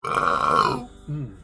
Mm.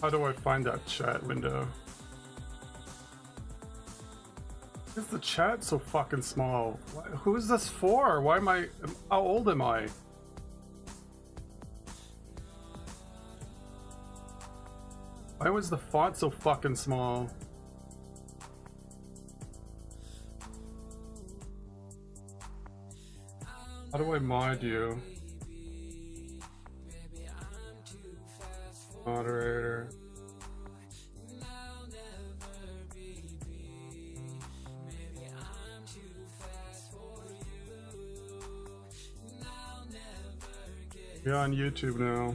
How do I find that chat window? Why is the chat so fucking small? Who is this for? Why am I? How old am I? Why was the font so fucking small? How do I mod you? Moderator. We're on YouTube now.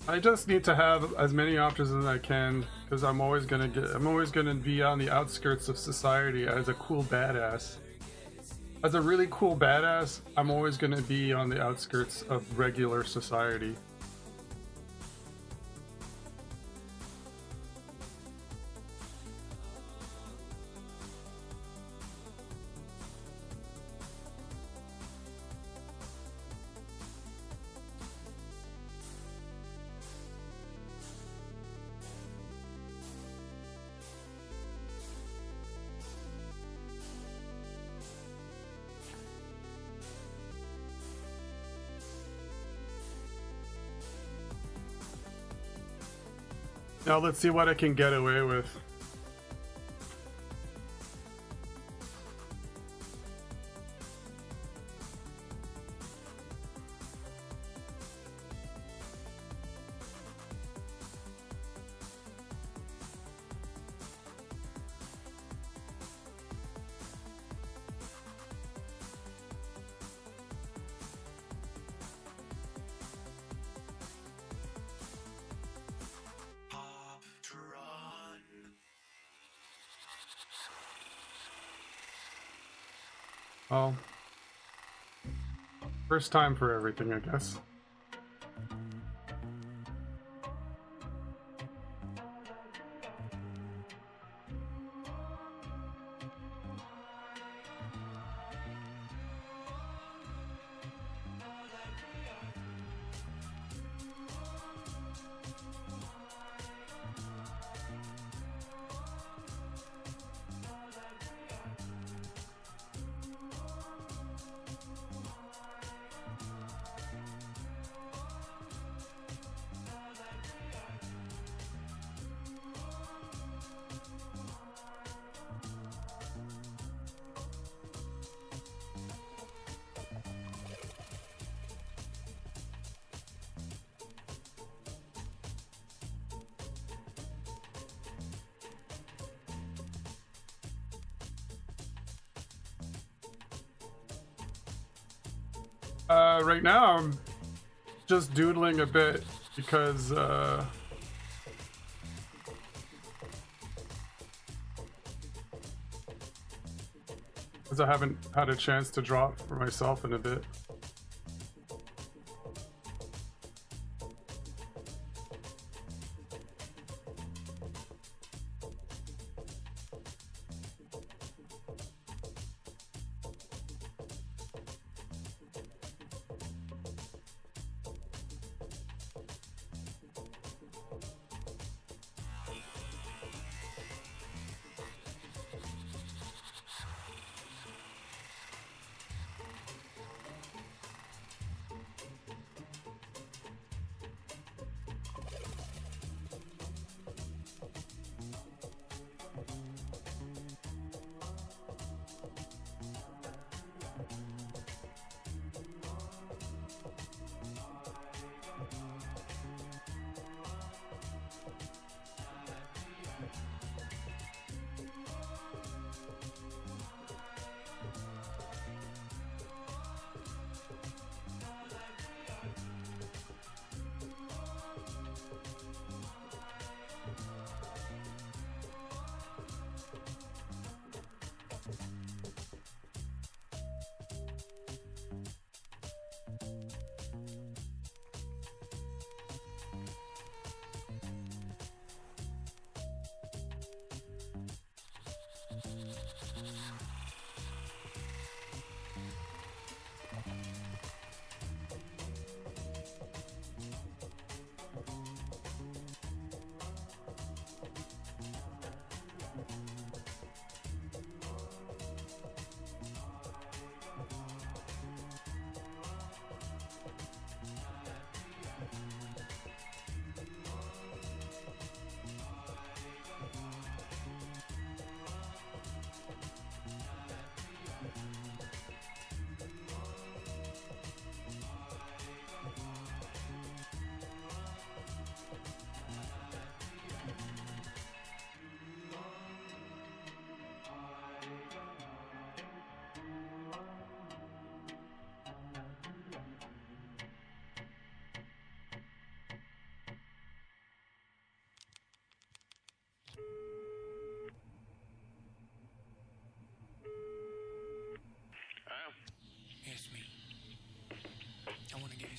I just need to have as many options as I can because I'm always gonna be on the outskirts of society as a cool badass. As a really cool badass, I'm always gonna be on the outskirts of regular society. Now let's see what I can get away with. Well, first time for everything, I guess. Right now I'm just doodling a bit because I haven't had a chance to draw for myself in a bit.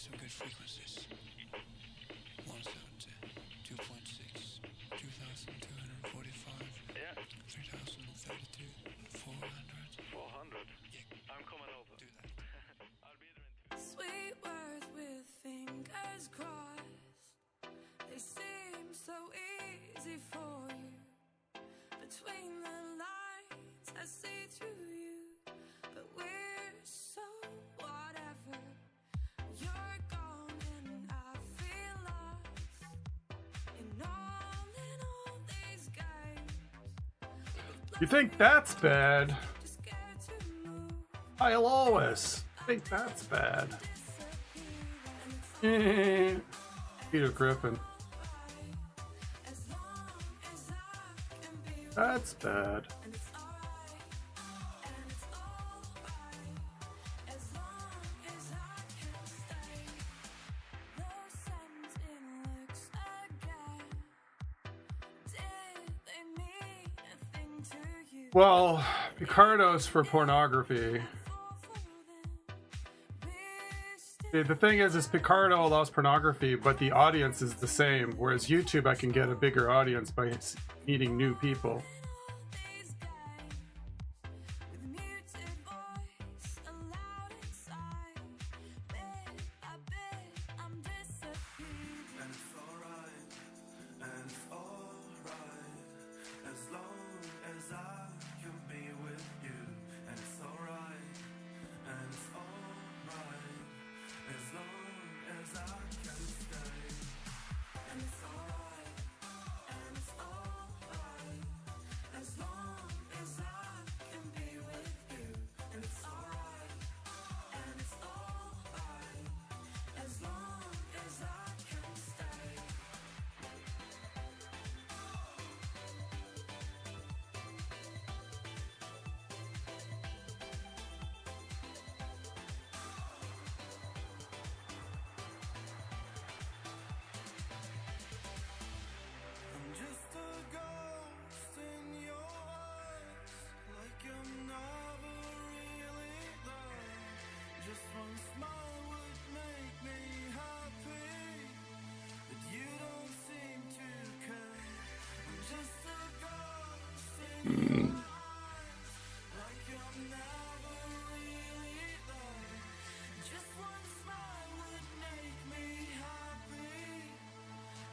some good frequencies. 170, 2.6, 2,245, Yeah. 3,032, 400. 400. Yeah, I'm coming over. do that. I'll be there in 2. Sweet words with fingers crossed. They seem so easy for you. Between the lines, I see through you. But we're so whatever. You're gone and I feel lost. In all these games. You think that's bad? Just scared to move. I'll always think that's bad. Peter Griffin. As long as I can be with That's bad. and it's alright, and it's alright. As long as I can stay. No sense in looks again. Did they mean a thing to you? Well, Picardo's for pornography. Fall for them. We're The thing is Picardo allows pornography, but the audience is the same. Whereas YouTube, I can get a bigger audience by meeting new people. these games with muted voice aloud inside. Bit by bit, I'm disappearing. And it's alright, and it's alright, as long as I can be with you. And it's alright, and it's alright, as long as I can stay. And it's alright, and it's alright, as long as I can be with you. And it's alright, and it's alright, as long as I can stay. I'm just a ghost in your eyes, like I'm never really there. Just one smile would make me happy, but you don't seem to care. I'm just a ghost in your eyes, like I'm never really there. Just one smile would make me happy,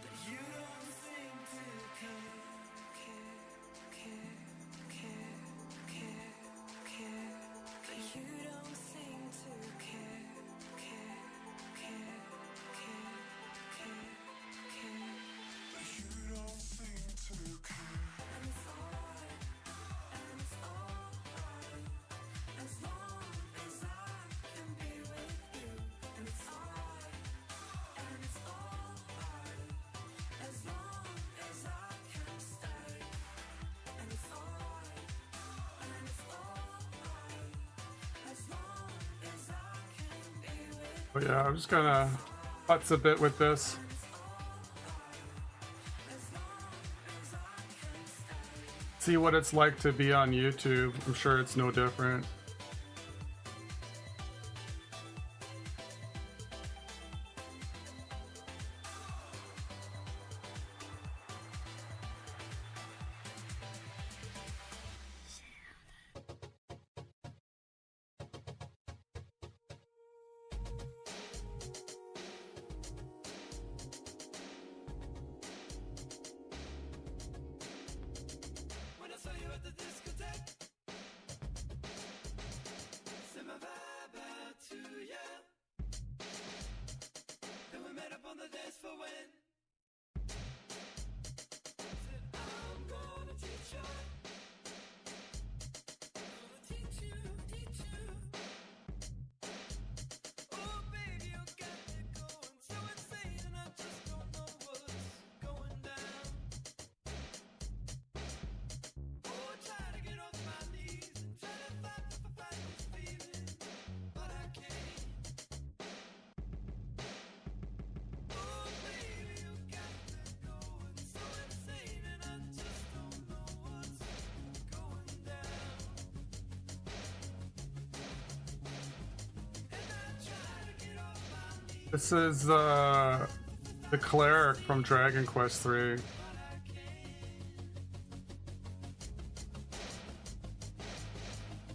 But you don't seem to care. but you don't seem to care. You don't seem to care. And it's alright, and it's alright, as long as I can be with you. And it's alright, and it's alright, as long as I can stay. And it's alright, and it's alright, as long as I can be with you. But yeah, I'm just gonna putz a bit with this. See what it's like to be on YouTube. I'm sure it's no different. When I saw you at the discotheque, This is the cleric from Dragon Quest III.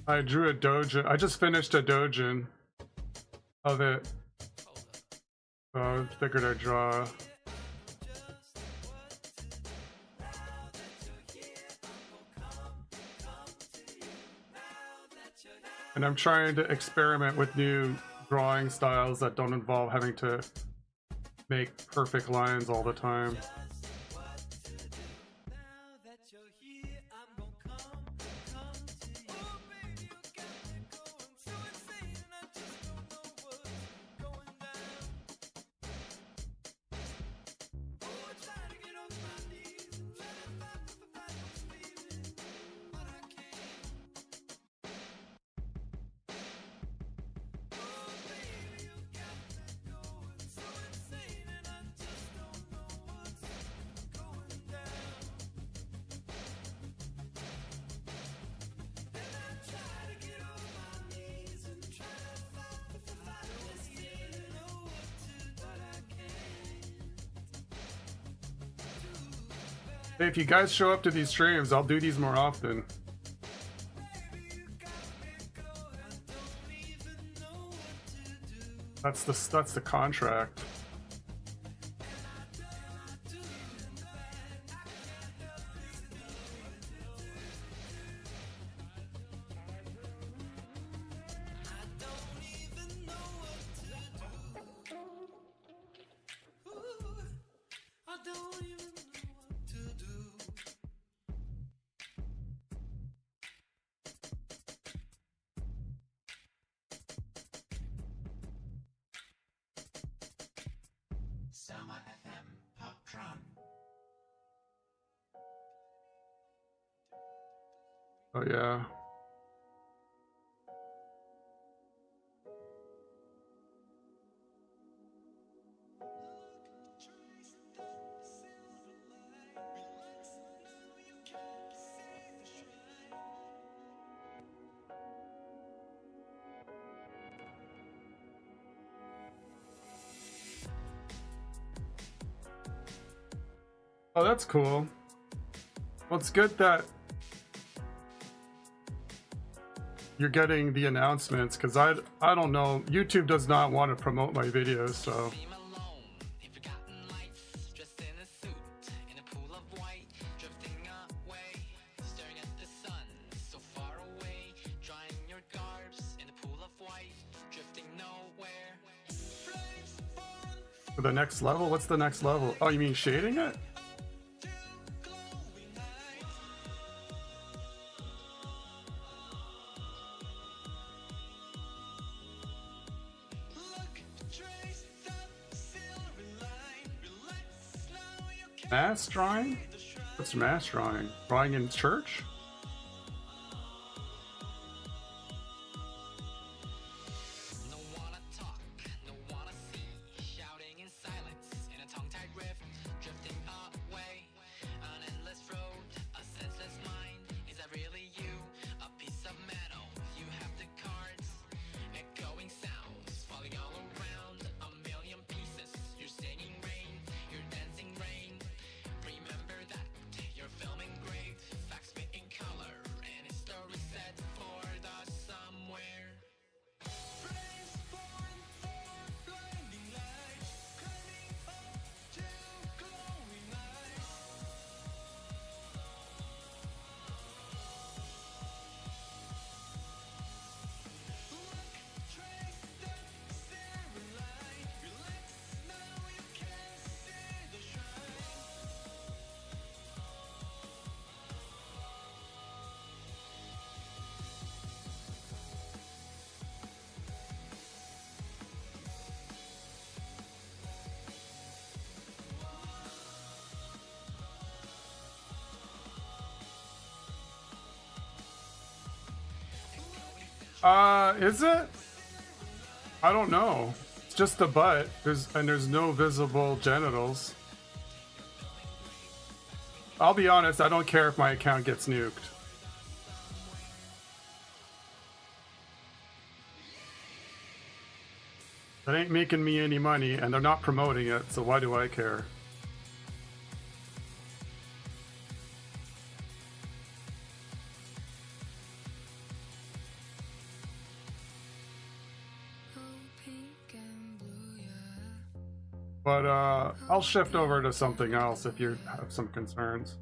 I drew a doujin. I just finished a doujin of it. So I figured I'd draw. And I'm trying to experiment with new drawing styles that don't involve having to make perfect lines all the time. Hey, if you guys show up to these streams, I'll do these more often. That's the contract. Summer FM Poptron. Oh yeah. Oh, that's cool. Well, it's good that you're getting the announcements, because I don't know, YouTube does not want to promote my videos, so for the next level. What's the next level? Oh, you mean shading it? Mass drawing? What's mass drawing? Drawing in church? Is it? I don't know. It's just the butt. There's no visible genitals. I'll be honest, I don't care if my account gets nuked. That ain't making me any money, and they're not promoting it, so why do I care? But I'll shift over to something else if you have some concerns.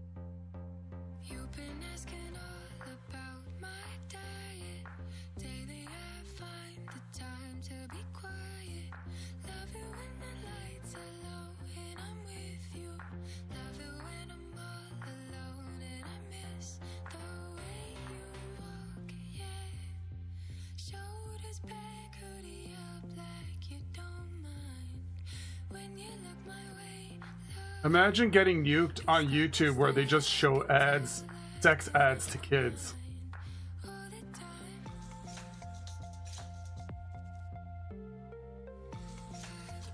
You've been asking all about my diet. Daily I find the time to be quiet. Love it when the lights are low and I'm with you. Love it when I'm all alone and I miss the way you walk, yeah. Shoulders back, hoodie up like you don't mind. When you look my way, Imagine getting nuked on YouTube where they just show ads, sex ads to kids. all the time.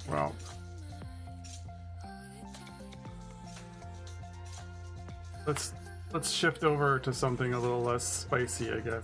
Well, let's shift over to something a little less spicy, I guess.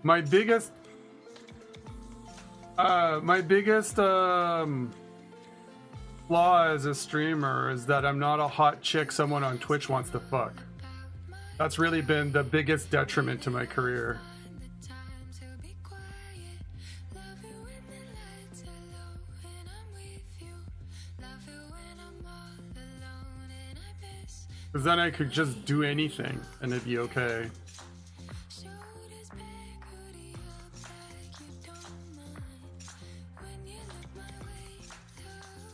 My biggest flaw as a streamer is that I'm not a hot chick someone on Twitch wants to fuck. That's really been the biggest detriment to my career. The time to be quiet. Love it when the lights are low and I'm with you. Love it when I'm all alone and I miss. Because then I could just do anything and it'd be okay. Shoulders back, hoodie up like you don't mind. When you look my way, love,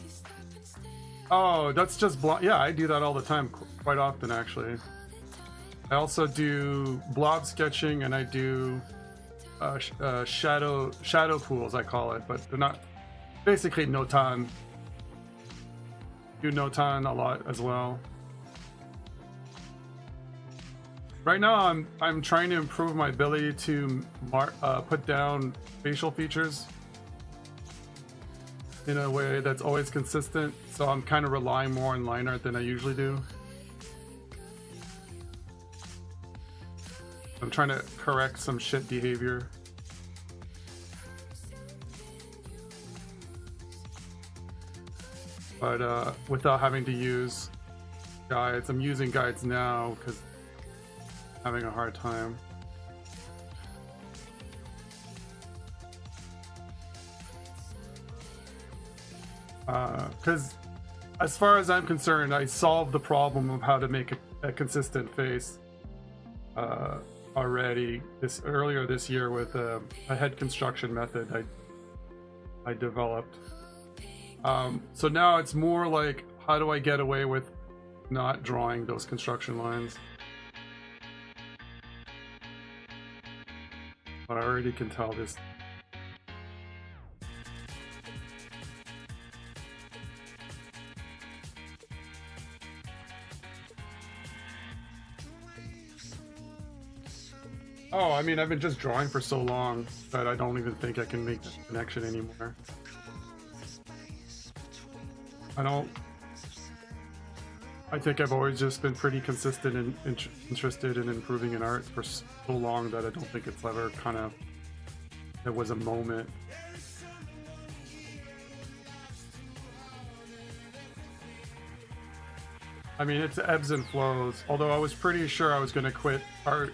you stop and stare Oh, that's just yeah, I do that all the time, quite often actually. I also do blob sketching and I do shadow pools, I call it, but they're not basically Notan. Do Notan a lot as well. Right now, I'm trying to improve my ability to put down facial features in a way that's always consistent. So I'm kind of relying more on line art than I usually do. I'm trying to correct some shit behavior. But without having to use guides. I'm using guides now because I'm having a hard time. Because as far as I'm concerned, I solved the problem of how to make a consistent face already earlier this year with a head construction method I developed. So now it's more like, how do I get away with not drawing those construction lines? But I already can tell this. Oh, I mean, I've been just drawing for so long that I don't even think I can make that connection anymore. I think I've always just been pretty consistent and interested in improving in art for so long that I don't think it's ever kind of, there was a moment. I mean, it's ebbs and flows, although I was pretty sure I was going to quit art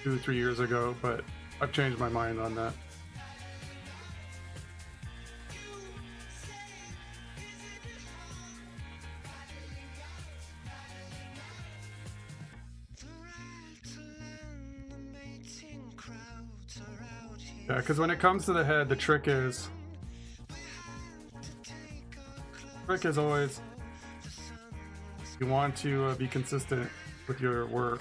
2-3 years ago, but I've changed my mind on that. Yeah, because when it comes to the head, the trick is always You want to be consistent with your work.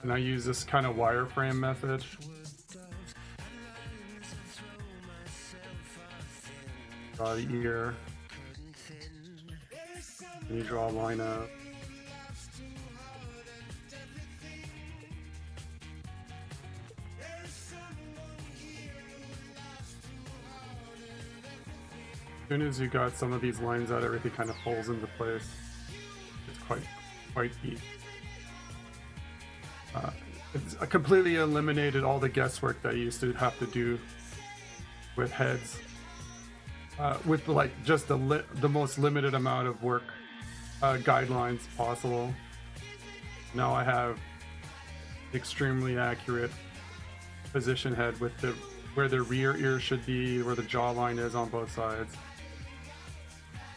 And I use this kind of wireframe method. Draw the ear. And you draw a line up. As soon as you got some of these lines out, everything kind of falls into place. It's quite easy. It's completely eliminated all the guesswork that you used to have to do with heads. With like just the most limited amount of work guidelines possible. Now I have extremely accurate position head with where the rear ear should be, where the jawline is on both sides,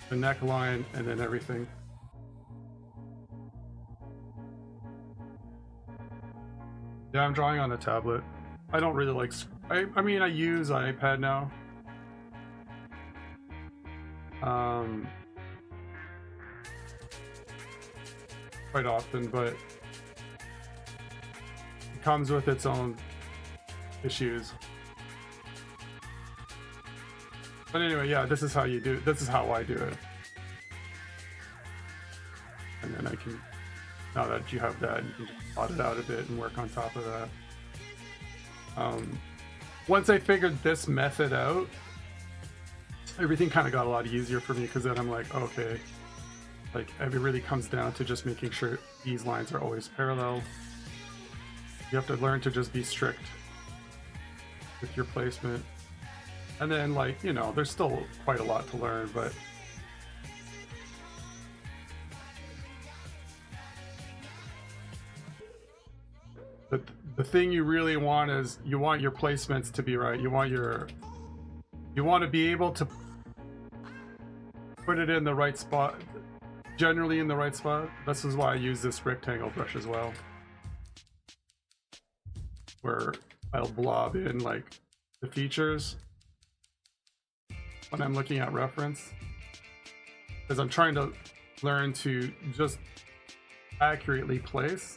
the neckline, and then everything. Yeah, I'm drawing on a tablet. I don't really like. I mean, I use an iPad now. Quite often, but it comes with its own issues. But anyway, yeah, this is how you do. This is how I do it. And then I can, now that you have that, you can just plot it out a bit and work on top of that. Once I figured this method out, everything kind of got a lot easier for me, because then I'm like, okay, like it really comes down to just making sure these lines are always parallel. You have to learn to just be strict with your placement. And then, like, you know, there's still quite a lot to learn, but the thing you really want is you want your placements to be right. You want to be able to put it in the right spot, generally in the right spot. This is why I use this rectangle brush as well, where I'll blob in like the features when I'm looking at reference, because I'm trying to learn to just accurately place.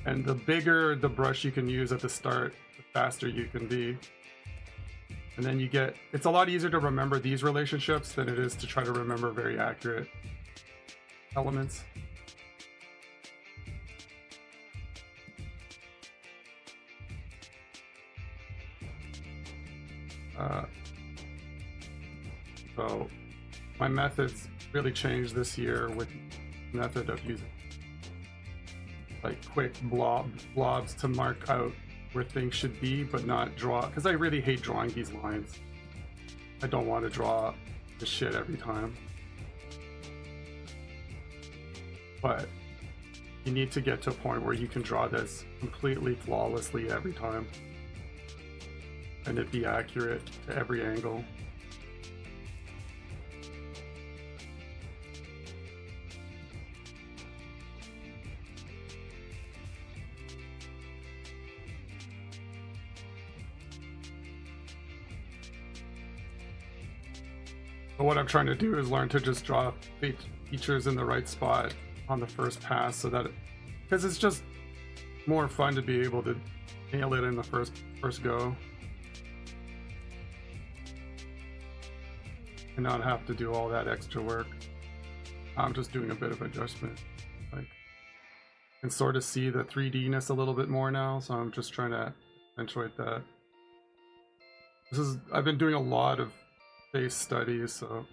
And the bigger the brush you can use at the start, the faster you can be. And then you get, it's a lot easier to remember these relationships than it is to try to remember very accurate elements. So my methods really changed this year with the method of using like quick blobs to mark out where things should be, but not draw, because I really hate drawing these lines. I don't want to draw the shit every time. But you need to get to a point where you can draw this completely flawlessly every time, and it be accurate to every angle. But what I'm trying to do is learn to just draw features in the right spot on the first pass, so that, because it's just more fun to be able to nail it in the first go, and not have to do all that extra work. I'm just doing a bit of adjustment, like, and sort of see the 3D-ness a little bit more now, so I'm just trying to accentuate that. I've been doing a lot of face studies, so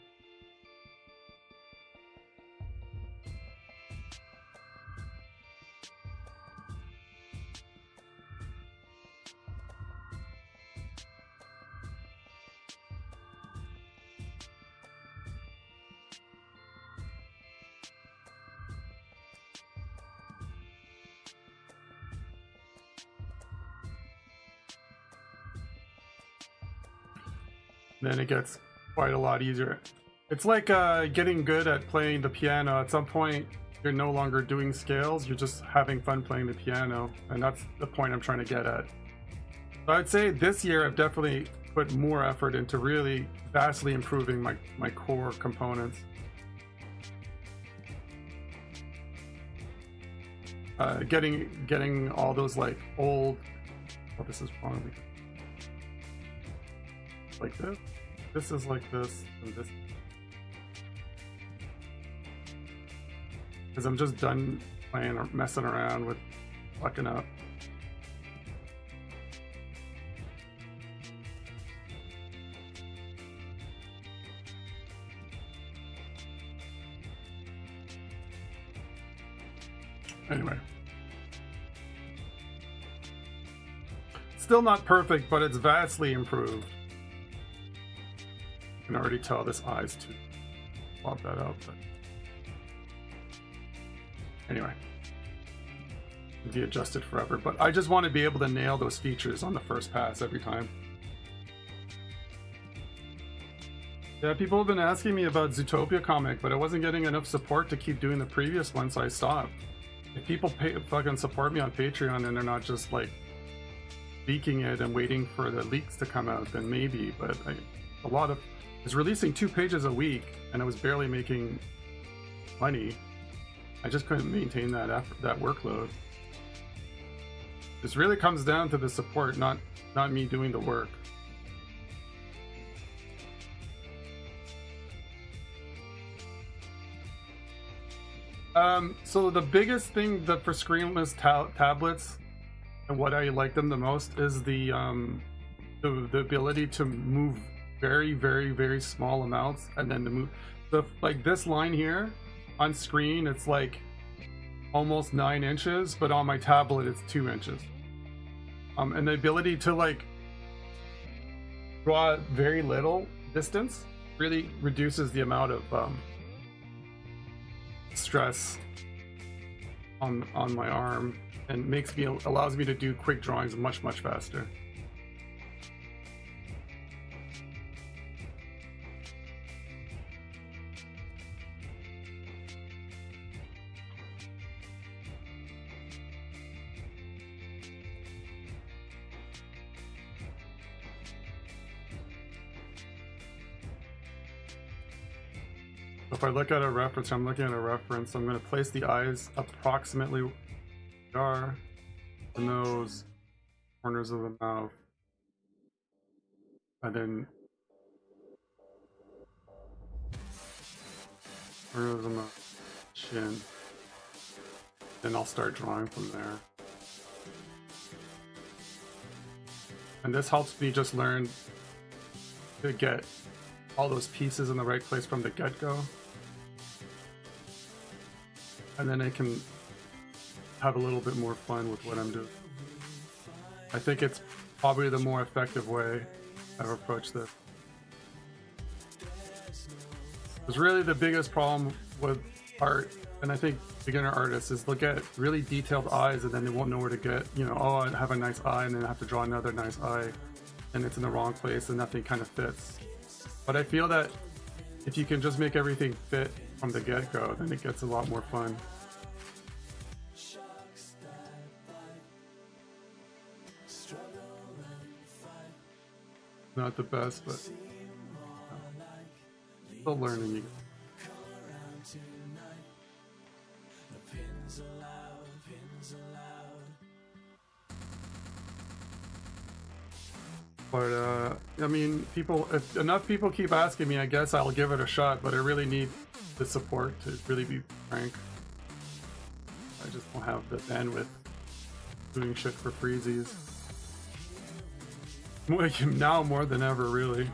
then it gets quite a lot easier. It's like getting good at playing the piano. At some point, you're no longer doing scales, you're just having fun playing the piano, and that's the point I'm trying to get at. So I'd say this year I've definitely put more effort into really vastly improving my core components. Getting all those like old. Oh, this is wrong. Like this. This is like this, and this. Because I'm just done playing or messing around with fucking up. Anyway. Still not perfect, but it's vastly improved. You can already tell this eye's too. Swap that out, but anyway. It'll be adjusted forever, but I just want to be able to nail those features on the first pass every time. Yeah, people have been asking me about Zootopia comic, but I wasn't getting enough support to keep doing the previous one, so I stopped. If people fucking support me on Patreon and they're not just like leaking it and waiting for the leaks to come out, then maybe. But I was releasing 2 pages a week and I was barely making money. I just couldn't maintain that workload. This really comes down to the support, not me doing the work. So the biggest thing that for screenless tablets and what I like them the most is the ability to move very, very, very small amounts, and then to move like this line here on screen, it's like almost 9 inches, but on my tablet it's 2 inches. And the ability to like draw very little distance really reduces the amount of stress on my arm, and allows me to do quick drawings much faster. If I look at a reference, I'm looking at a reference, I'm going to place the eyes approximately where they are, the nose, corners of the mouth, and then corners of the mouth, chin. Then I'll start drawing from there. And this helps me just learn to get all those pieces in the right place from the get-go. And then I can have a little bit more fun with what I'm doing. I think it's probably the more effective way I've approached this. Because really the biggest problem with art, and I think beginner artists, is they'll get really detailed eyes and then they won't know where to get, oh, I have a nice eye, and then I have to draw another nice eye, and it's in the wrong place and nothing kind of fits. But I feel that if you can just make everything fit from the get-go, then it gets a lot more fun. Not the best, but still learning. But I mean, if enough people keep asking me, I guess I'll give it a shot, but I really need the support, to really be frank. I just don't have the bandwidth doing shit for freezies. Now more than ever, really.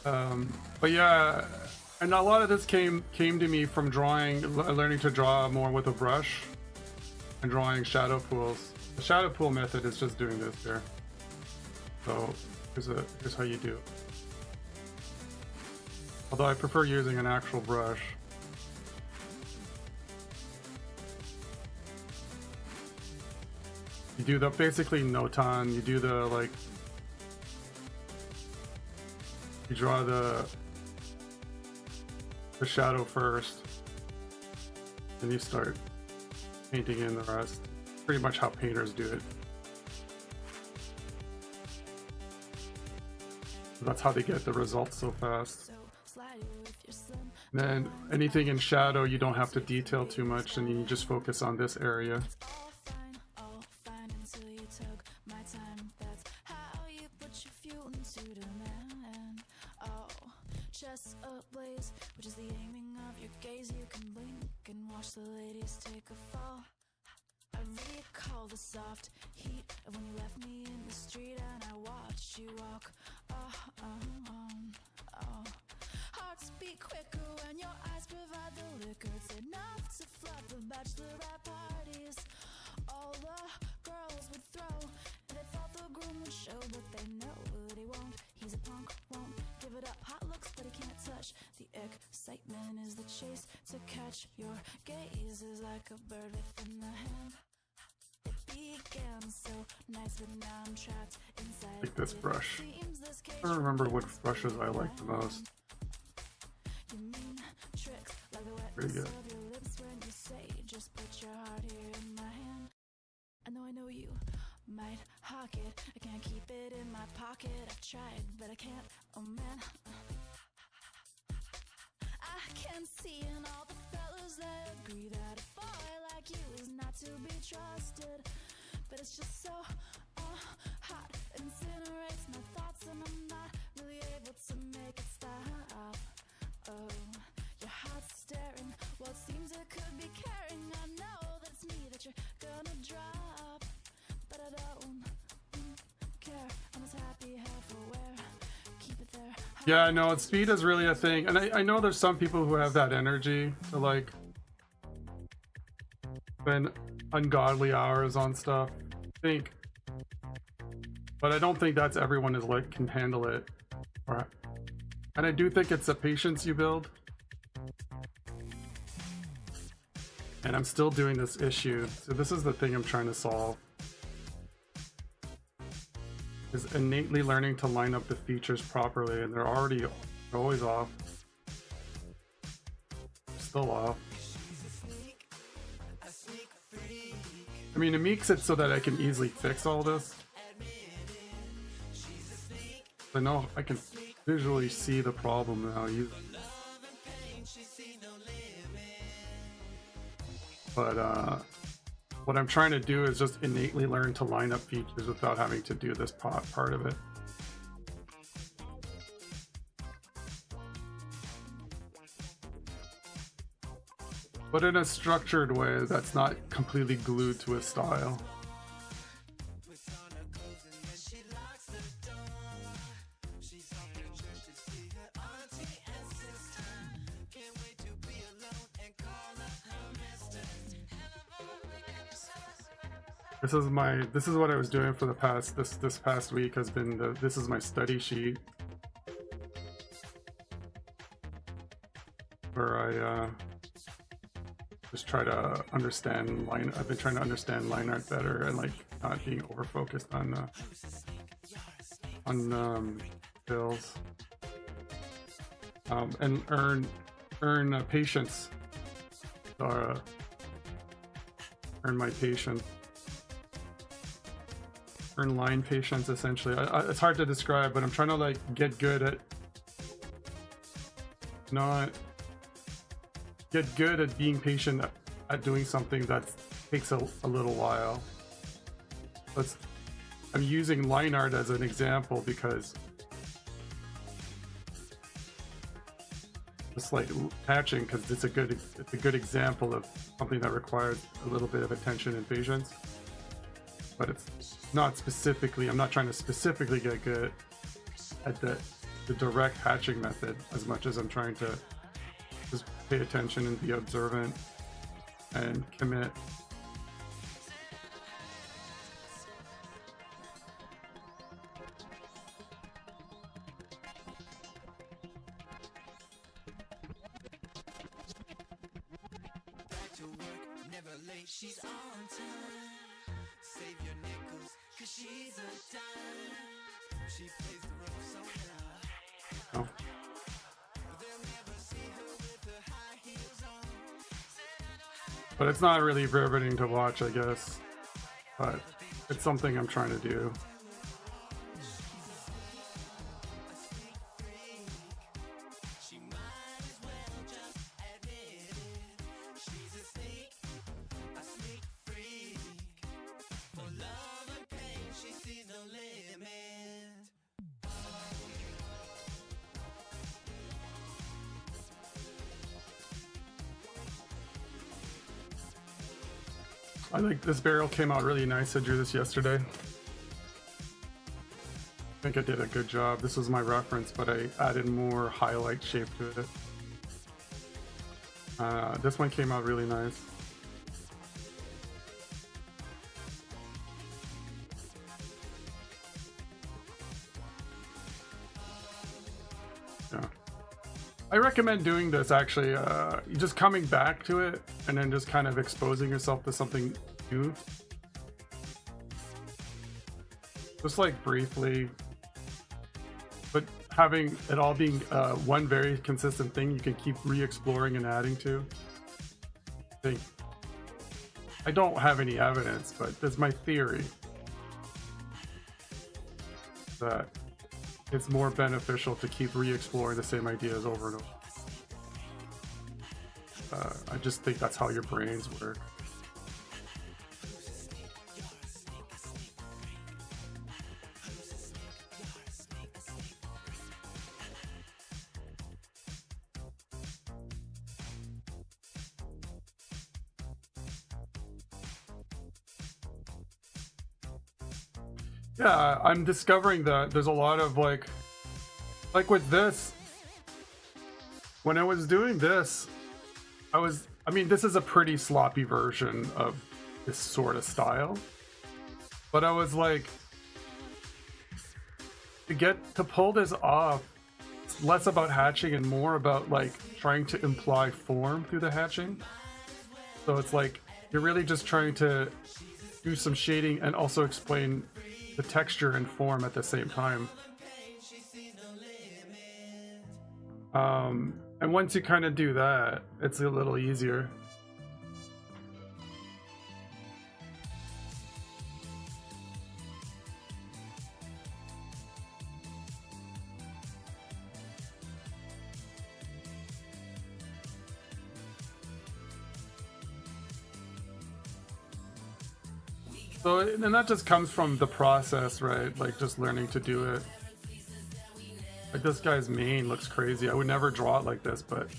But yeah, and a lot of this came to me from learning to draw more with a brush and drawing shadow pools. The shadow pool method is just doing this here. So here's how you do it. Although I prefer using an actual brush. You do the basically notan, you do the like, you draw the shadow first, then you start painting in the rest. Pretty much how painters do it. That's how they get the results so fast. And then anything in shadow, you don't have to detail too much, and you just focus on this area. All fine until you took my time. That's how you put your fuel into demand. Oh, chest ablaze, which is the aiming of your gaze. You can blink and watch the ladies take a fall. I recall the soft heat of when you left me in the street and I watched you walk. Hearts beat quicker when your eyes provide the liquor. It's enough to flood the bachelorette parties. All the girls would throw, and they thought the groom would show, but they know that he won't. He's a punk, won't give it up. Hot looks, but he can't touch. The excitement is the chase to catch your gaze is like a bird within the hand. It began so nice, but now I'm trapped inside. Like this brush. I don't remember what brushes I like the most. You mean tricks like the Pretty wetness good. of your lips when you say just put your heart here in my hand. I know you might hawk it. I can't keep it in my pocket. I've tried, but I can't. Oh man, I can see in all the fellas that agree that a boy like you is not to be trusted. But it's just so hot, it incinerates my thoughts, and I'm not really able to make it stop. Oh, your heart's staring. Well, it seems it could be caring. I know that it's me that you're gonna drop, but I don't care. I'm as happy half-aware. Keep it there. Yeah, no, speed is really a thing, and I know there's some people who have that energy to like spend ungodly hours on stuff. But I don't think that's everyone is like can handle it. Right. And I do think it's the patience you build. And I'm still doing this issue. So this is the thing I'm trying to solve. Is innately learning to line up the features properly, and they're always off. Still off. I mean, it makes it so that I can easily fix all this. I know I can visually see the problem now. But what I'm trying to do is just innately learn to line up features without having to do this part of it. But in a structured way that's not completely glued to a style. This is what I was doing for the past this past week has been this is my study sheet where I just try to understand I've been trying to understand line art better and like not being over focused on bills, and earn patience, or earn my patience, earn line patience essentially. It's hard to describe, but I'm trying to like get good at being patient at doing something that takes a little while. I'm using line art as an example because it's like patching, because it's a good example of something that requires a little bit of attention and patience. But it's not specifically, I'm not trying to specifically get good at the direct hatching method as much as I'm trying to just pay attention and be observant and commit. Back to work, never late, she's on time. Save your nickels, cause she's a dime. She plays the role so well. Oh. They'll never see her with her high heels on. But it's not really riveting to watch, I guess. But it's something I'm trying to do. She might as well just admit it. She's a sneak freak. For love and pain, she sees no limit. I think this barrel came out really nice. I drew this yesterday. I think I did a good job. This was my reference, but I added more highlight shape to it. This one came out really nice. Yeah. I recommend doing this actually, just coming back to it and then just kind of exposing yourself to something new. Just like briefly, but having it all being one very consistent thing you can keep re-exploring and adding to. I don't have any evidence, but that's my theory that it's more beneficial to keep re-exploring the same ideas over and over. I just think that's how your brains work. Yeah, I'm discovering that there's a lot of like with this, when I was doing this, I mean, this is a pretty sloppy version of this sort of style, but I was like, to pull this off, it's less about hatching and more about like trying to imply form through the hatching. So it's like, you're really just trying to do some shading and also explain the texture and form at the same time. And once you kind of do that, it's a little easier. So, and that just comes from the process, right? Like just learning to do it. Like this guy's mane looks crazy. I would never draw it like this, but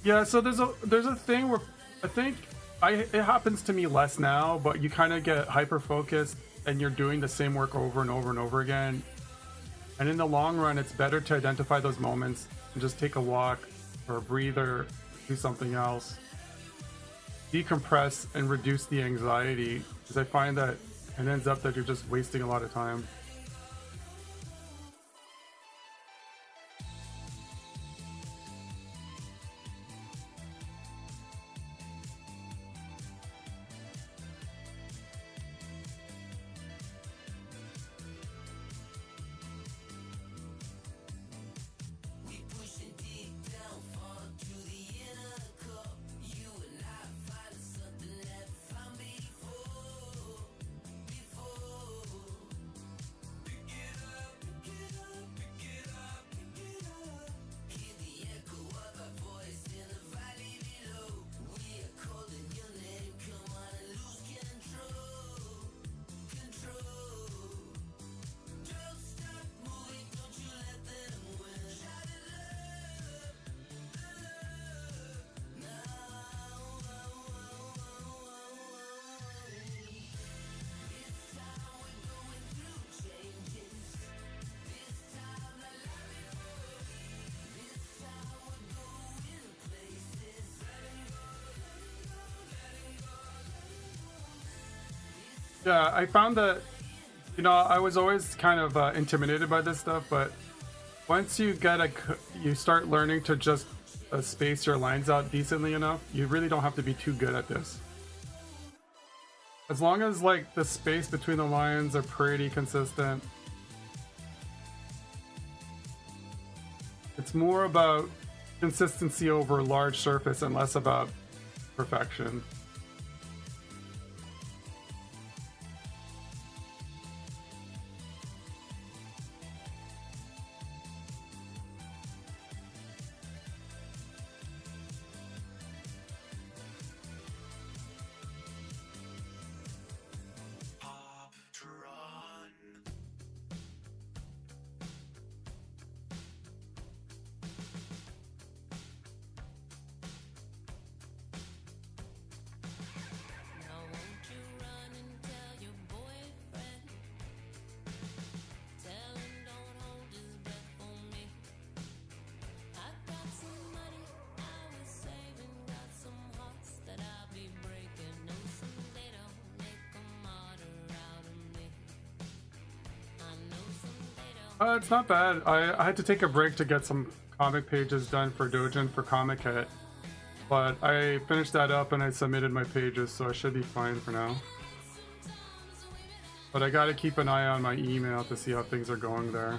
yeah, so there's a thing where I think it happens to me less now, but you kind of get hyper focused and you're doing the same work over and over and over again. And in the long run, it's better to identify those moments and just take a walk or a breather, do something else, decompress and reduce the anxiety, because I find that it ends up that you're just wasting a lot of time. Yeah, I found that, you know, I was always kind of intimidated by this stuff, but once you you start learning to just space your lines out decently enough, you really don't have to be too good at this. As long as like the space between the lines are pretty consistent. It's more about consistency over a large surface and less about perfection. Poptron. Now won't you run and tell your boyfriend? Tell him don't hold his breath for me. I got some money I was saving, got some hearts that I'll be breaking. And someday don't make a martyr out of me. I know someday don't. It's not bad. I had to take a break to get some comic pages done for Dojin for Comic Hit. But I finished that up and I submitted my pages, so I should be fine for now. But I gotta keep an eye on my email to see how things are going there.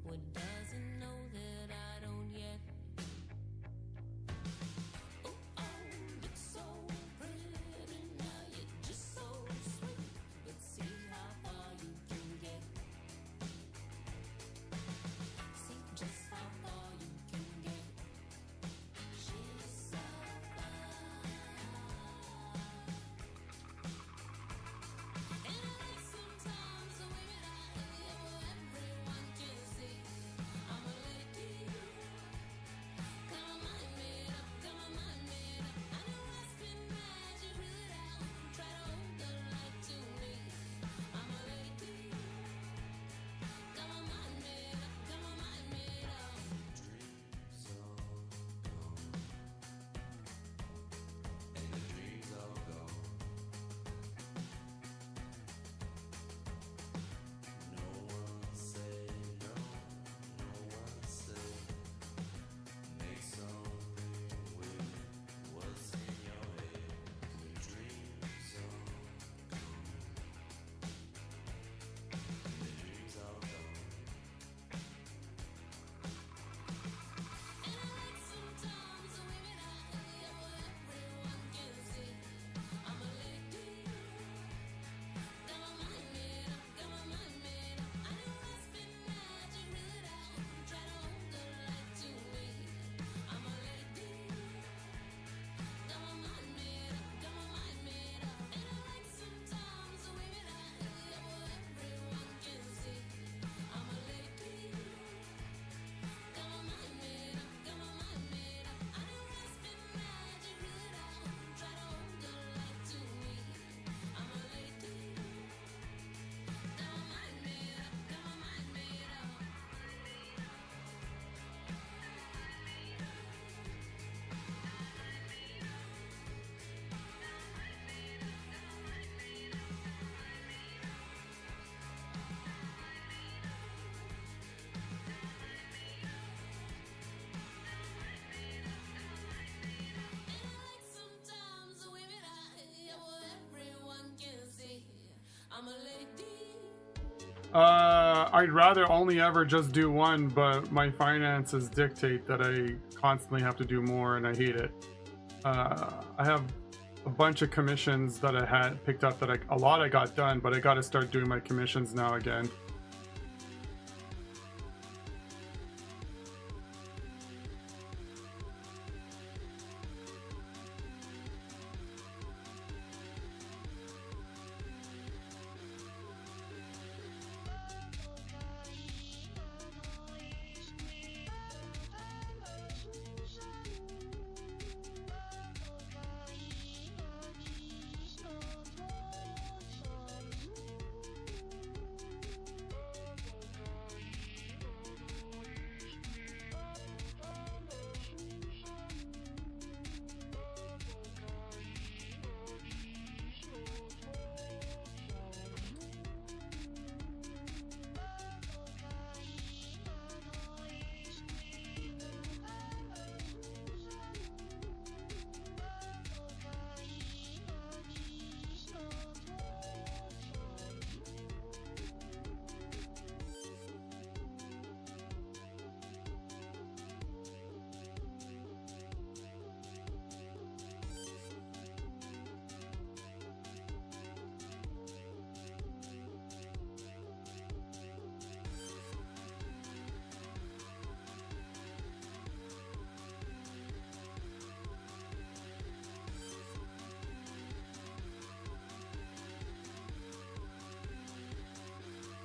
What doesn't know that I don't yet. Oh, oh, it's so pretty now, you're just so sweet. Let's see how far you can get. See just how far you can get. She's so fine. And I like sometimes the women I hear, everyone can see. I'm a lady. Come on, mind made up, come on, mind made up. I know I spin magic, rule it out, try to hold the light to me. I'm a lady. Come on, mind made up, come on, mind made up. Sometimes the women I hear, everyone can see. I'm a lady. Come on, mind made up, come on, mind made up. I know I spin magic, rule it out, try to hold the light to me. I'm a lady. Come on, mind made up, come on, mind made up. And I like sometimes the women I hear, everyone can see. I'm a lady. Come on, mind made up, come on, mind made up. I know I spin magic, rule it out, try to hold the light to me. I'm a lady. Come on, mind made up, come on, mind made up. Sometimes the women I hear, everyone can see. I'm a lady. I'd rather only ever just do one, but my finances dictate that I constantly have to do more, and I hate it. I have a bunch of commissions that I had picked up that a lot I got done, but I got to start doing my commissions now again.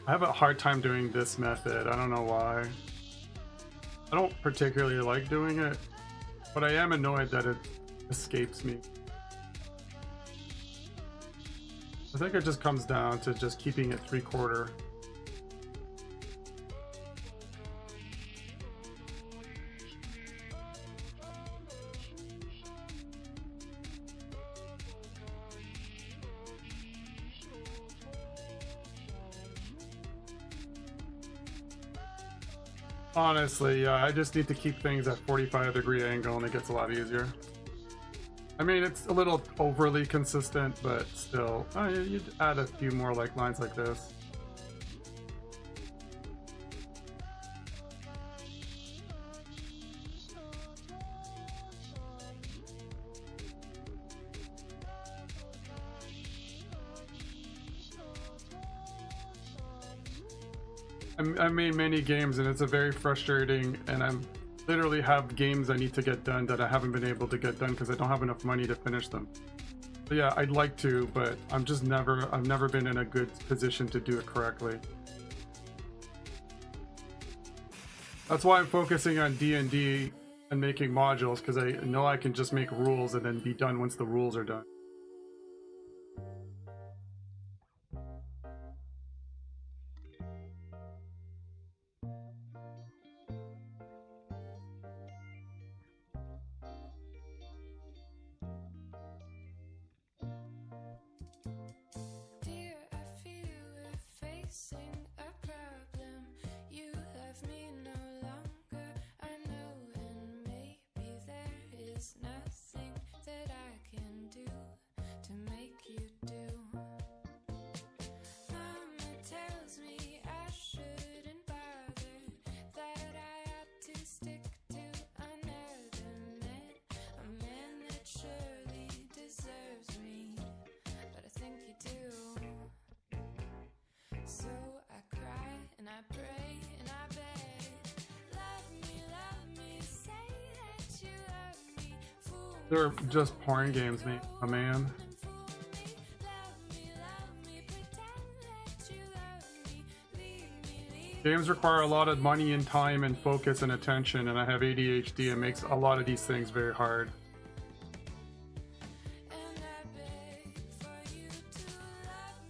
I have a hard time doing this method. I don't know why. I don't particularly like doing it, but I am annoyed that it escapes me. I think it just comes down to just keeping it 3/4. Honestly, yeah, I just need to keep things at 45-degree angle and it gets a lot easier. I mean, it's a little overly consistent, but still, you'd add a few more like lines like this. I made many games and it's a very frustrating, and I'm literally have games I need to get done that I haven't been able to get done because I don't have enough money to finish them. So yeah, I'd like to, but I've never been in a good position to do it correctly. That's why I'm focusing on D&D and making modules, because I know I can just make rules and then be done once the rules are done. Dear, I feel we're facing a problem. You love me no longer, I know, and maybe there is nothing that I can do to make you do. Mama tells me I shouldn't bother, that I ought to stick to another man, a man that surely deserves me, but I think you do. So I cry and I pray and I beg, love me, say that you love me, fool me, They're just porn games, mate. A man. fool me, love me, pretend that you love me, leave me. Games require a lot of money and time and focus and attention, and I have ADHD. It makes a lot of these things very hard. And I beg for you to love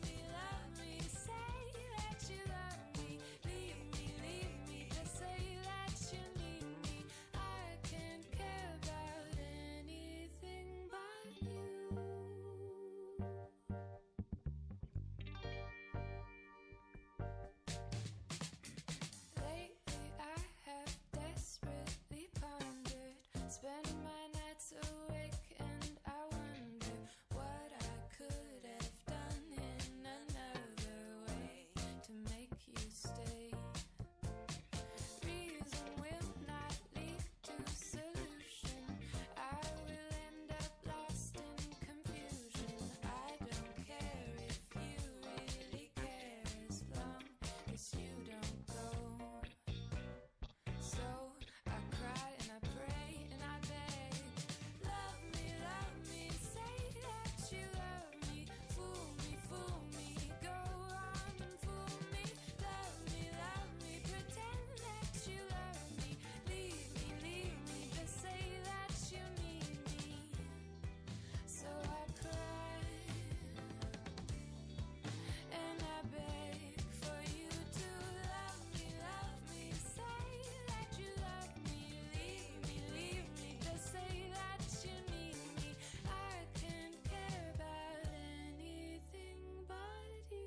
me, say that you love me, leave me, just say that you need me. I can't care about anything but you. Lately I have desperately pondered, spend my nights awake and I wonder what I could have done in another way to make you stay. Reason will not lead to solution, I will end up lost in confusion. I don't care if you really care as long as you don't go. So I cry and I pray and I beg, love me, say that you love me, fool me, go on and fool me, love me, pretend that you love me, leave me, just say that you need me. So I cry and I beg for you to love me, say that you love me, leave me, just say that you need me. I can't care about anything but you.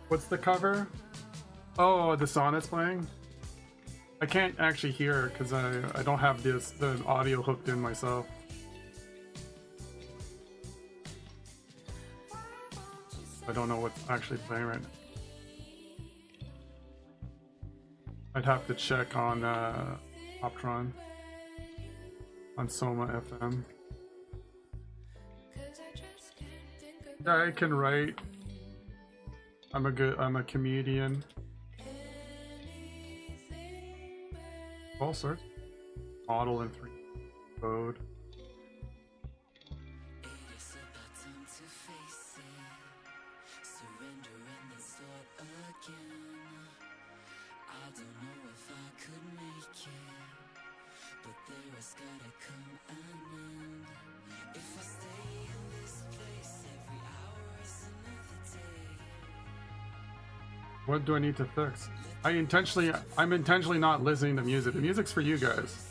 What's the cover? Oh, the sonnet's playing? I can't actually hear it because I don't have the audio hooked in myself. I don't know what's actually playing right now. I'd have to check on Optron on Soma FM. 'Cause I just can't think of Yeah, I can write. I'm a comedian. all sorts. Model in 3 code. What do I need to fix? I'm intentionally not listening to music. The music's for you guys.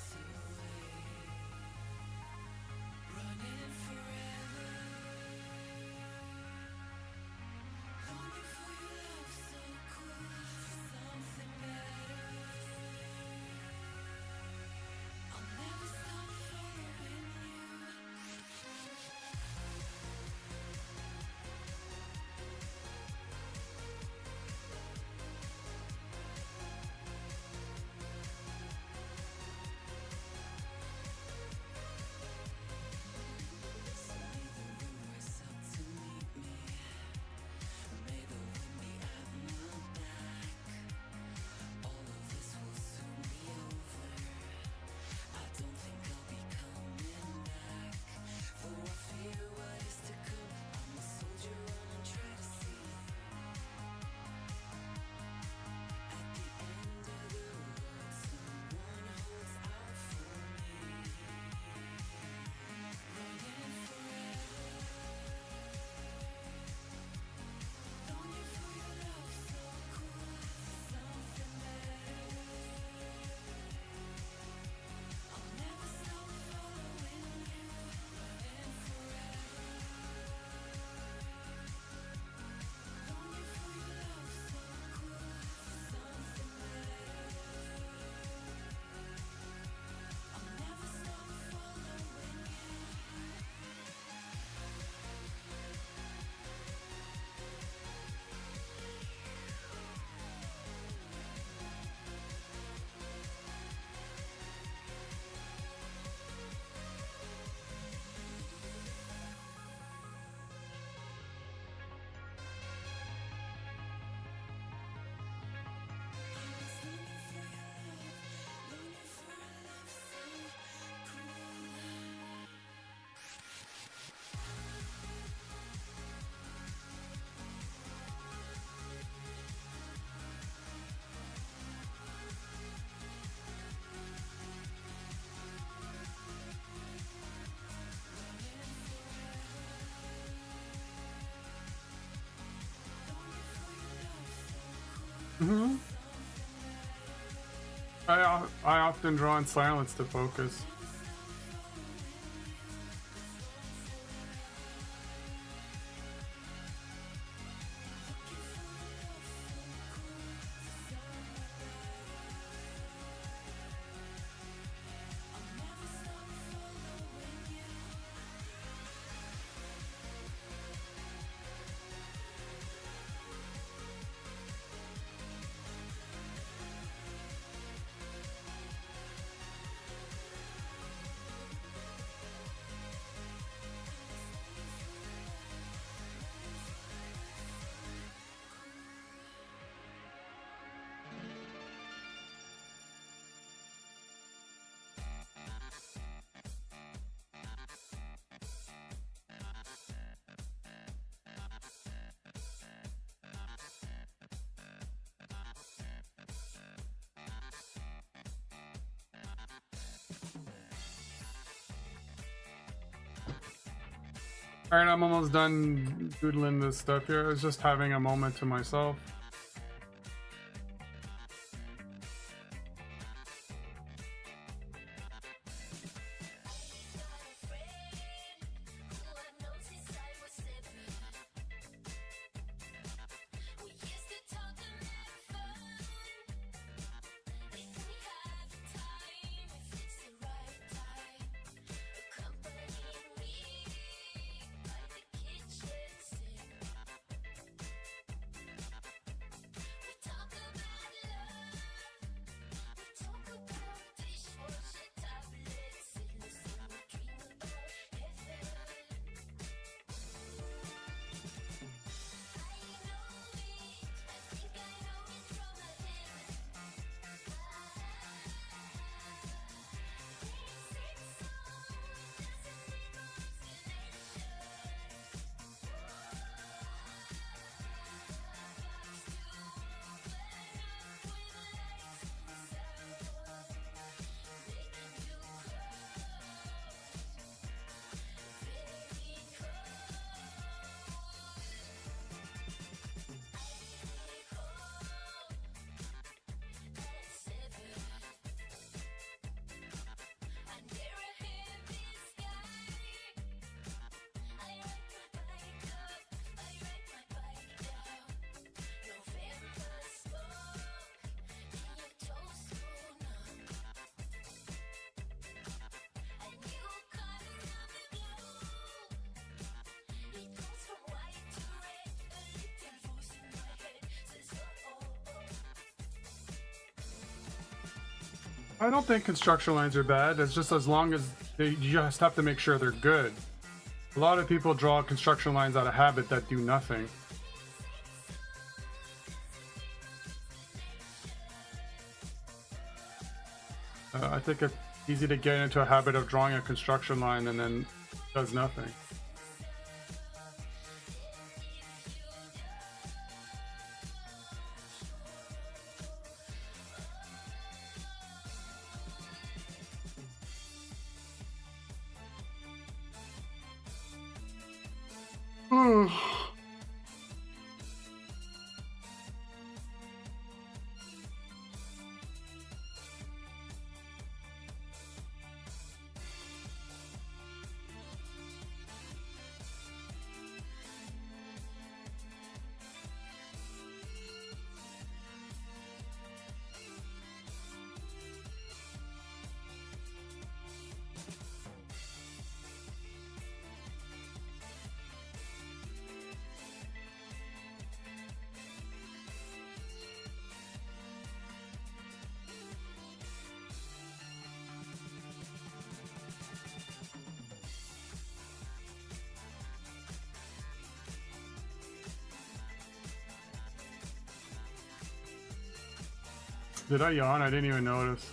Mm-hmm. I often draw in silence to focus. Alright, I'm almost done doodling this stuff here. I was just having a moment to myself. I don't think construction lines are bad. It's just as long as you just have to make sure they're good. A lot of people draw construction lines out of habit that do nothing. I think it's easy to get into a habit of drawing a construction line and then does nothing. Did I yawn? I didn't even notice.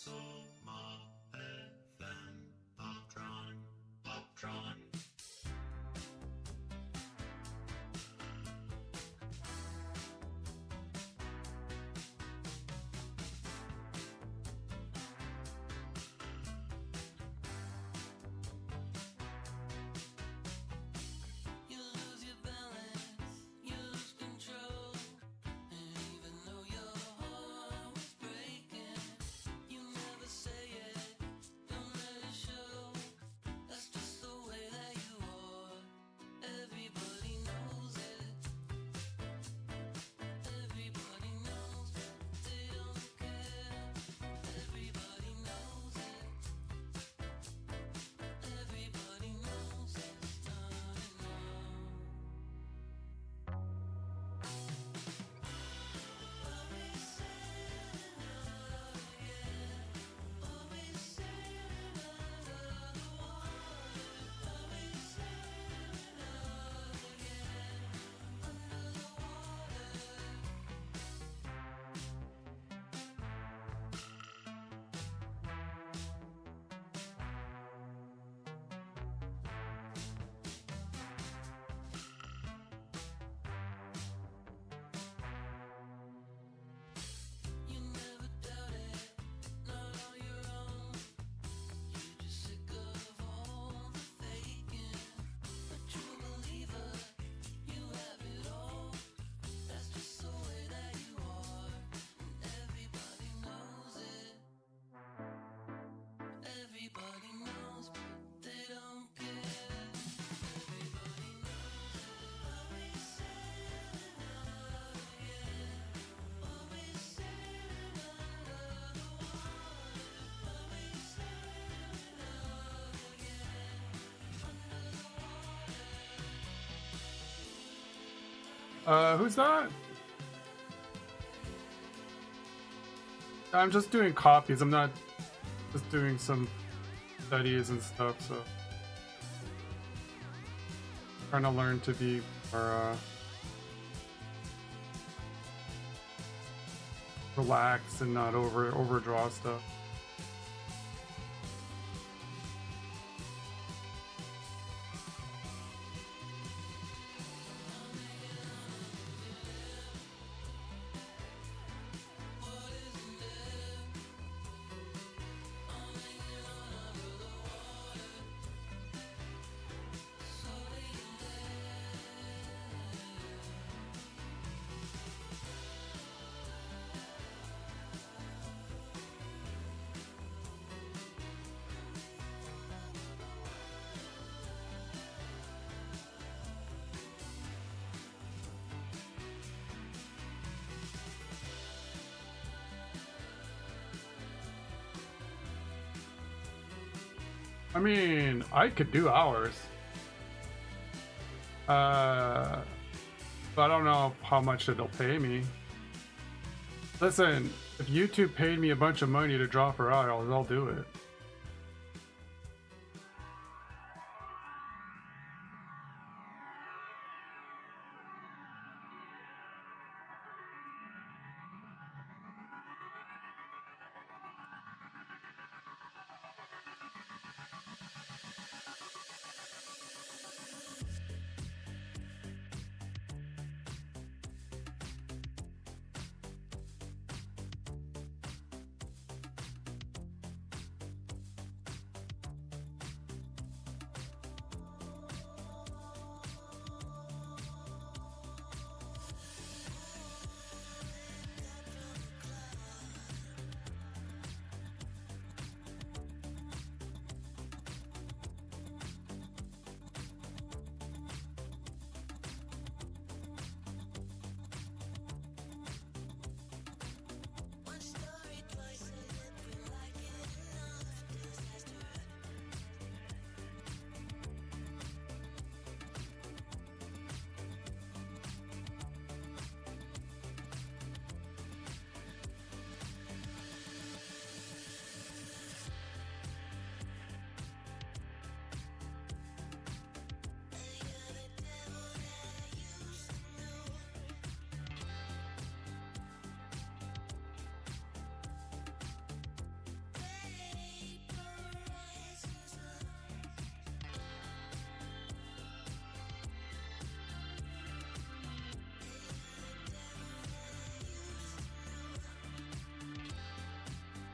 Soma FM Poptron, Poptron. You lose your balance, you lose control, and even though your heart was breaking, you never say it, don't let it show. That's just the way that you are. Everybody knows it. Everybody knows they don't care. Everybody knows it. Everybody knows it's turning on. Always sailing out again. Always sailing under the water. Always sailing out again. Under the water. You never doubted, not on your own. You're just sick of all the faking. A true believer, you have it all. That's just the way that you are. And everybody knows it. Everybody knows, but they don't care. Everybody knows it. Always sailing out again. Always sailing under the water. Always sailing out again. Under the water. Who's that? I'm just doing copies. I'm not just doing some studies and stuff, so trying to learn to be more relaxed and not overdraw stuff. Always I mean, I could do hours. But I don't know how much it'll pay me. Listen, if YouTube paid me a bunch of money to draw for hours, I'll do it.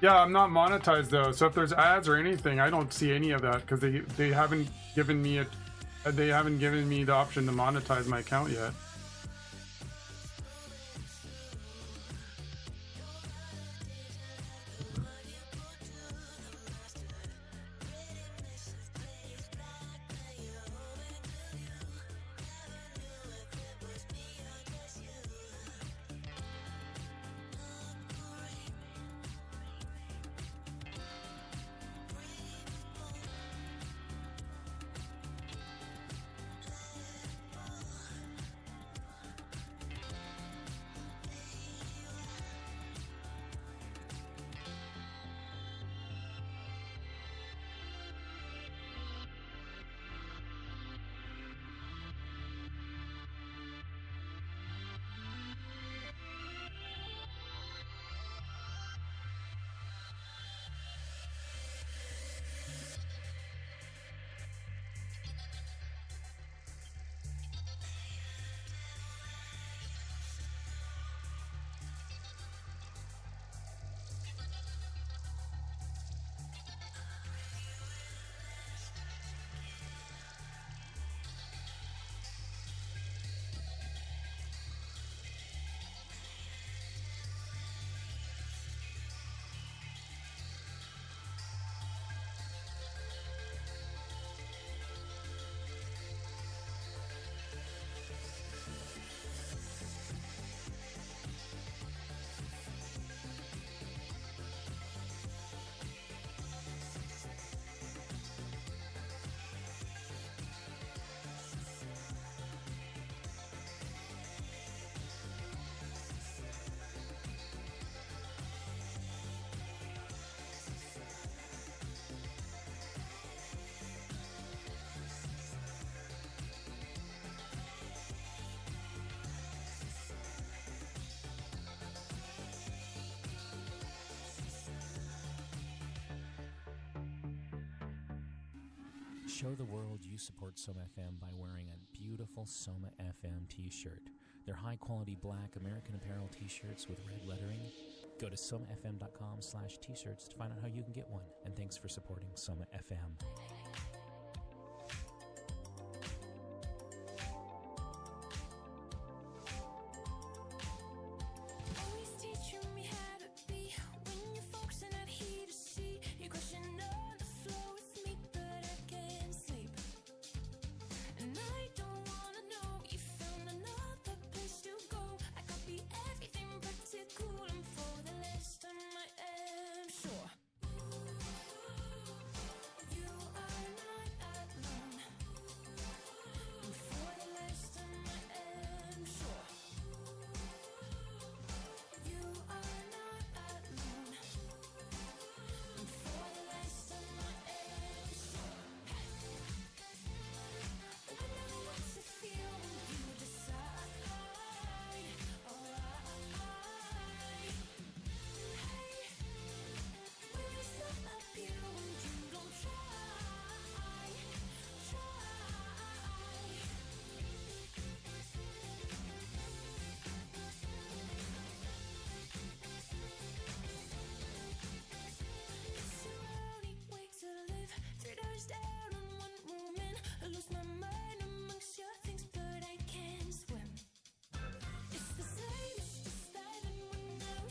Yeah, I'm not monetized though, so if there's ads or anything, I don't see any of that because they haven't given me the option to monetize my account yet. Show the world you support Soma FM by wearing a beautiful Soma FM t-shirt. They're high-quality black American Apparel t-shirts with red lettering. Go to somafm.com/t-shirts to find out how you can get one. And thanks for supporting Soma FM. Always teaching me how to be when you're focusing out here to see. You crashing on the floor with me, but I can't sleep. And I don't wanna know you found another place to go. I copy everything practical, and for the last time I am sure. You are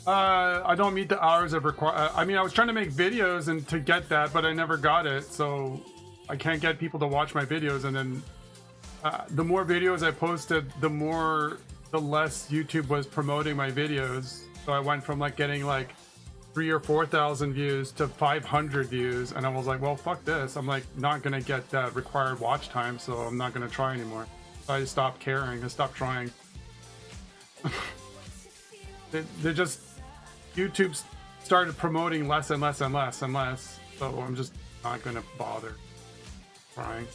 I don't meet the hours of require. I mean, I was trying to make videos and to get that, but I never got it. So I can't get people to watch my videos. And then the more videos I posted, the less YouTube was promoting my videos. So I went from like getting like 3,000 or 4,000 views to 500 views, and I was like, well, fuck this. I'm like not gonna get that required watch time, so I'm not gonna try anymore. So I stopped caring. I stopped trying. they just YouTube started promoting less and less and less and less. So I'm just not gonna bother trying.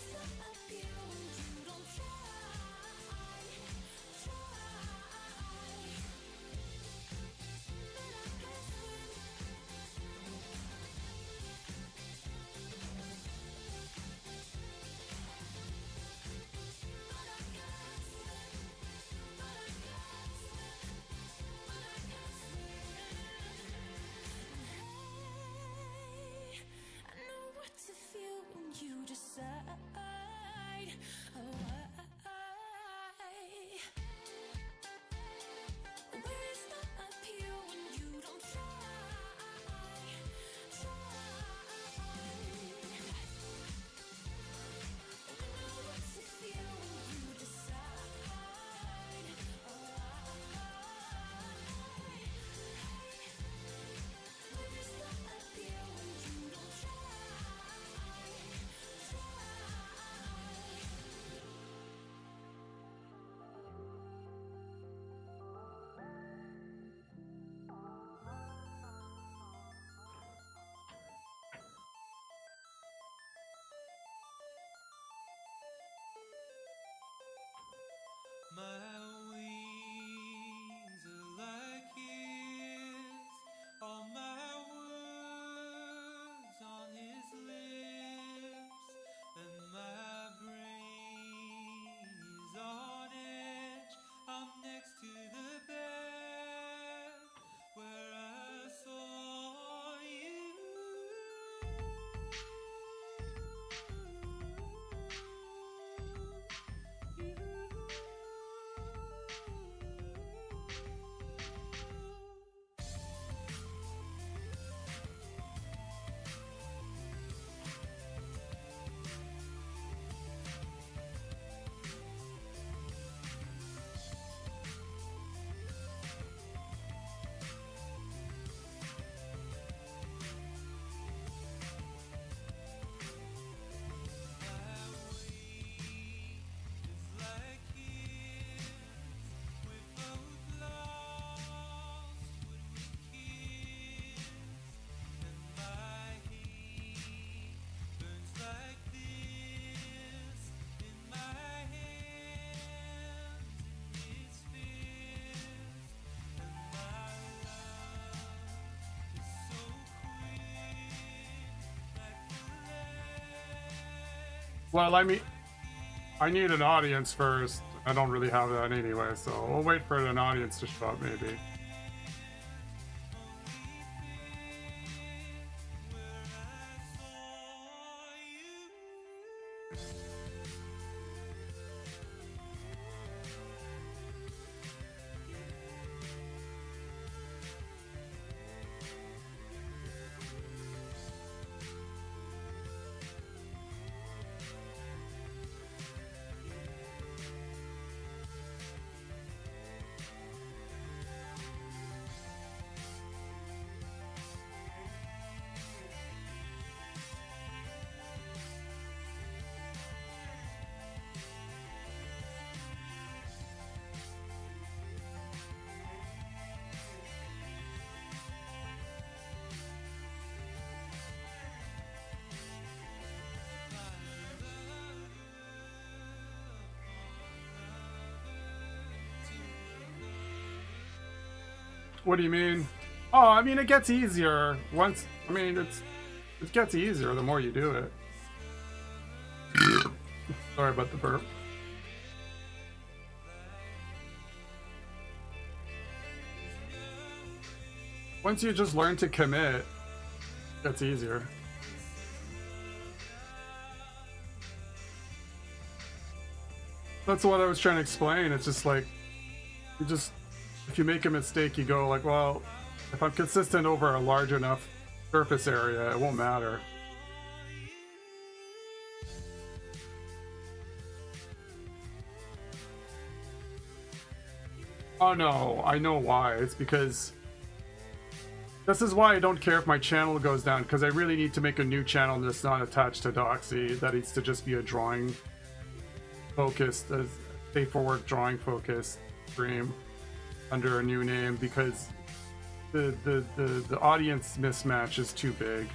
I know what to feel when you decide. Oh, where's the appeal when you don't try? I know what to feel when you decide. Where's the appeal when you don't try? My wings are like his, all my words on his lips, and my brain is on edge. I'm next to the bed where I saw you. Well, I mean, I need an audience first. I don't really have that anyway, so we'll wait for an audience to show up maybe. What do you mean? Oh, I mean, it gets easier once. I mean, it gets easier the more you do it. Sorry about the burp. Once you just learn to commit, it gets easier. That's what I was trying to explain. It's just like, you just, if you make a mistake, you go like, well, If I'm consistent over a large enough surface area, it won't matter. Oh no, I know why. It's because this is why I don't care if my channel goes down, because I really need to make a new channel that's not attached to Doxy. That needs to just be a drawing focused, a safe for work drawing focused stream under a new name, because the audience mismatch is too big.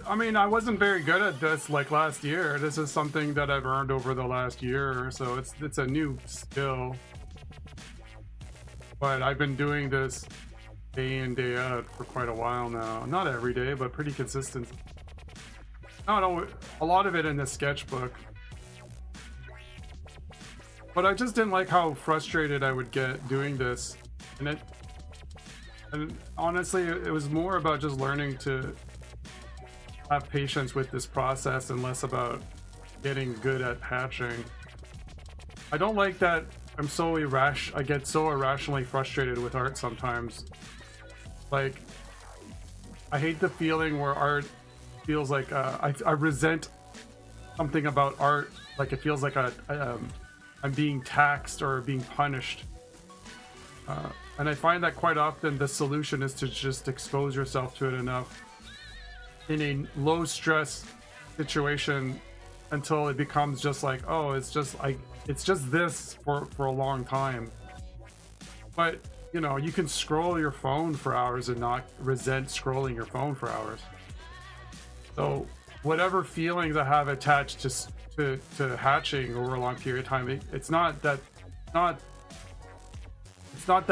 I mean, I wasn't very good at this like last year. This is something that I've earned over the last year, so it's a new skill. But I've been doing this day in, day out for quite a while now. Not every day, but pretty consistent. Not always, a lot of it in the sketchbook. But I just didn't like how frustrated I would get doing this. And honestly, it was more about just learning to have patience with this process and less about getting good at hatching. I don't like that I'm so I get so irrationally frustrated with art sometimes. Like, I hate the feeling where art feels like I resent something about art, like it feels like I'm being taxed or being punished. And I find that quite often the solution is to just expose yourself to it enough in a low stress situation until it becomes just like, oh, it's just this for a long time. But you know, you can scroll your phone for hours and not resent scrolling your phone for hours. So whatever feelings I have attached to hatching over a long period of time, it's not that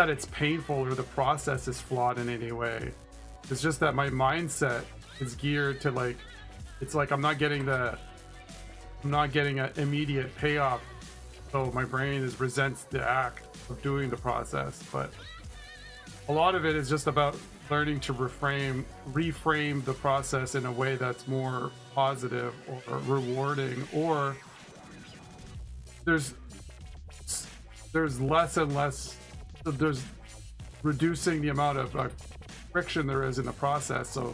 it's painful or the process is flawed in any way. It's just that my mindset is geared to, like, it's like I'm not getting an immediate payoff, so my brain resents the act of doing the process. But a lot of it is just about learning to reframe the process in a way that's more positive or rewarding, or there's less and less, there's reducing the amount of friction there is in the process. So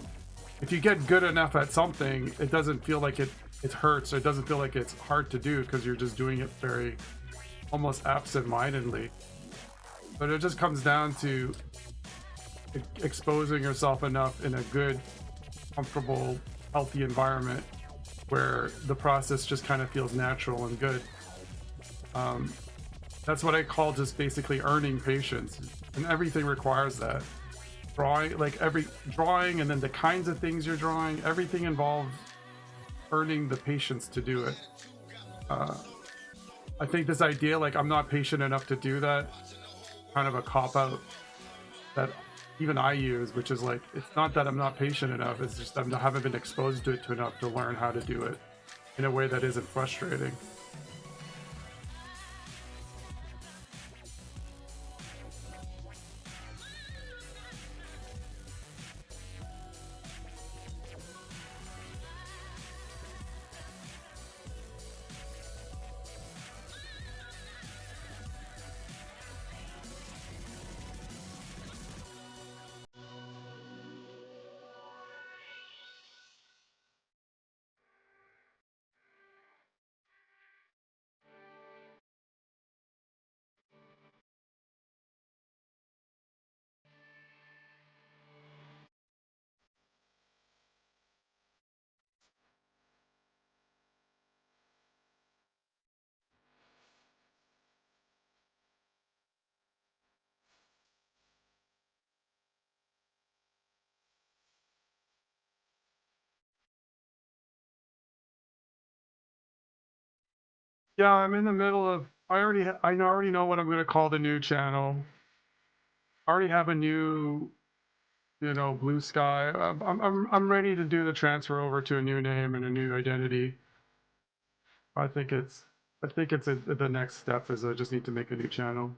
if you get good enough at something, it doesn't feel like it hurts, or it doesn't feel like it's hard to do, because you're just doing it very almost absent-mindedly. But it just comes down to exposing yourself enough in a good, comfortable, healthy environment where the process just kind of feels natural and good. That's what I call just basically earning patience, and everything requires that. Drawing, like every drawing, and then the kinds of things you're drawing, everything involves earning the patience to do it. I think this idea, like I'm not patient enough to do that, kind of a cop out that even I use, which is like, it's not that I'm not patient enough, it's just I haven't been exposed to it enough to learn how to do it in a way that isn't frustrating. Yeah, I'm in the middle of. I already know what I'm going to call the new channel. I already have a new, blue sky. I'm ready to do the transfer over to a new name and a new identity. I think it's the next step is I just need to make a new channel.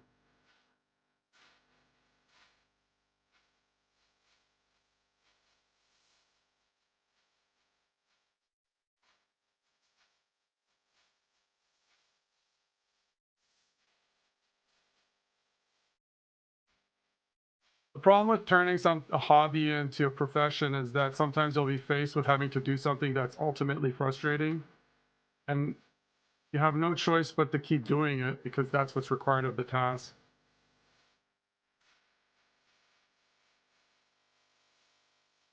The problem with turning a hobby into a profession is that sometimes you'll be faced with having to do something that's ultimately frustrating, and you have no choice but to keep doing it because that's what's required of the task.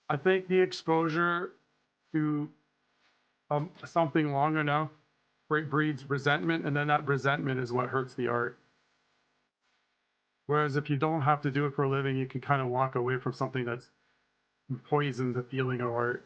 I think the exposure to something long enough breeds resentment, and then that resentment is what hurts the art. Whereas if you don't have to do it for a living, you can kind of walk away from something that's poisons the feeling of art.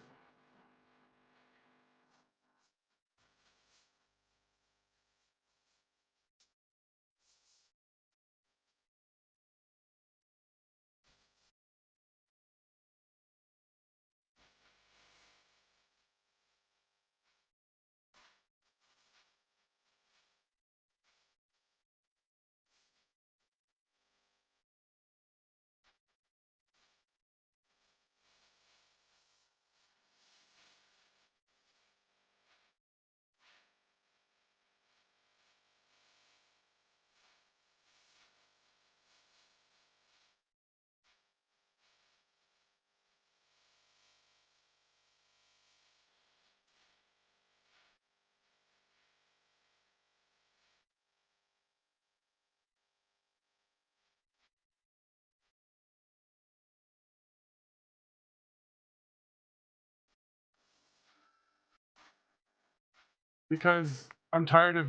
Because I'm tired of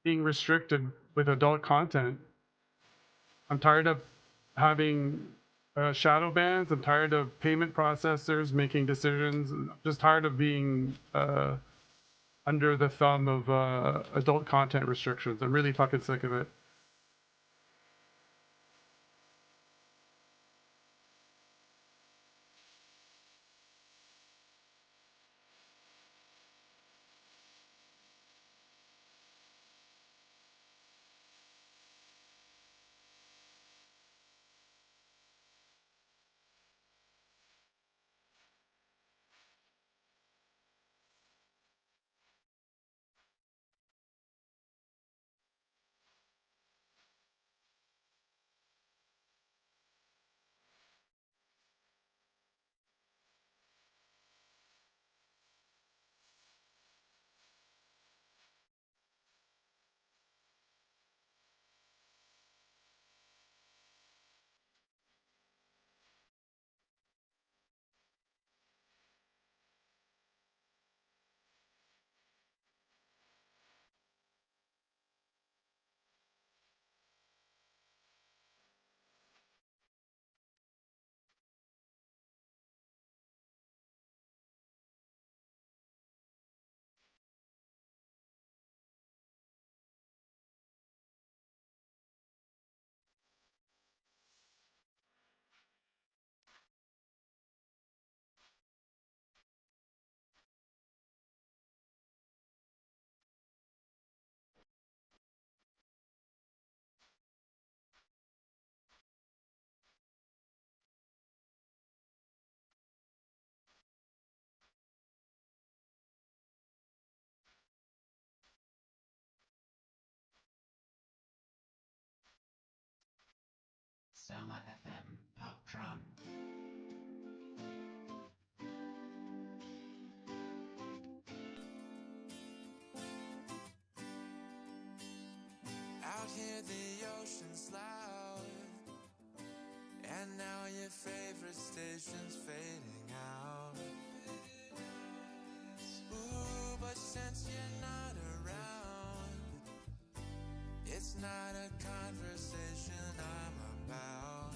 being restricted with adult content. I'm tired of having shadow bans. I'm tired of payment processors making decisions. I'm just tired of being under the thumb of adult content restrictions. I'm really fucking sick of it. Soma FM Poptron. Out here the ocean's loud, and now your favorite station's fading out. Ooh, but since you're not around, it's not a conversation I'm about.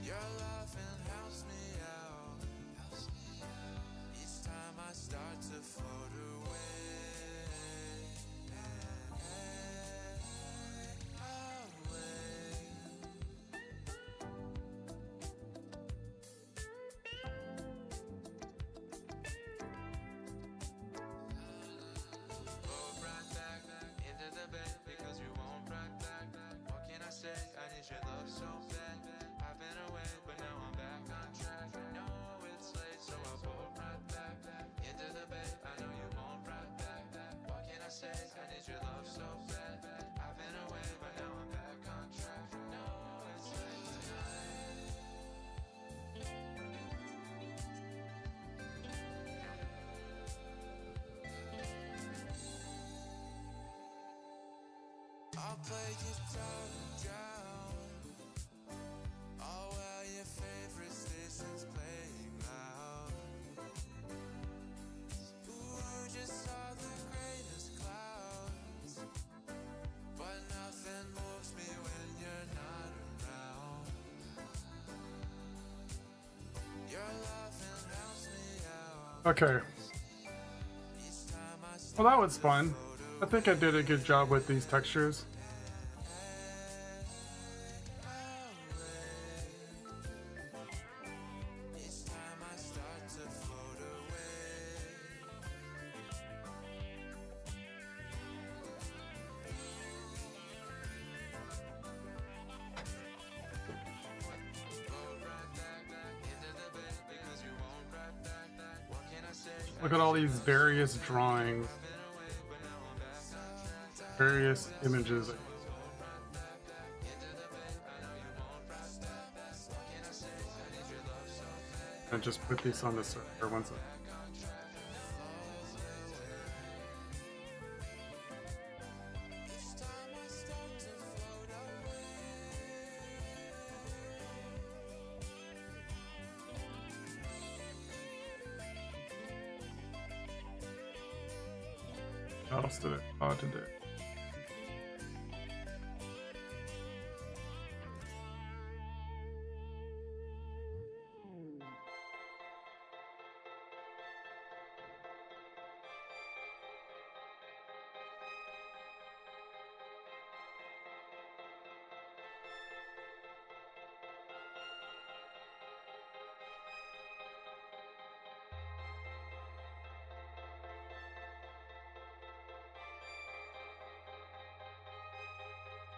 Your laughing helps me out each time I start to float away. I'll play guitar and drown. Oh well, your favorite station's playing loud. Ooh, just saw the greatest clouds, but nothing moves me when you're not around. Your laughing helps me out. Okay. Each time I Well, that was fun. I think I did a good job with these textures. Each time I start to float away. Look at all these various drawings, various images. I just put these on the server once. What else did it? Oh, today.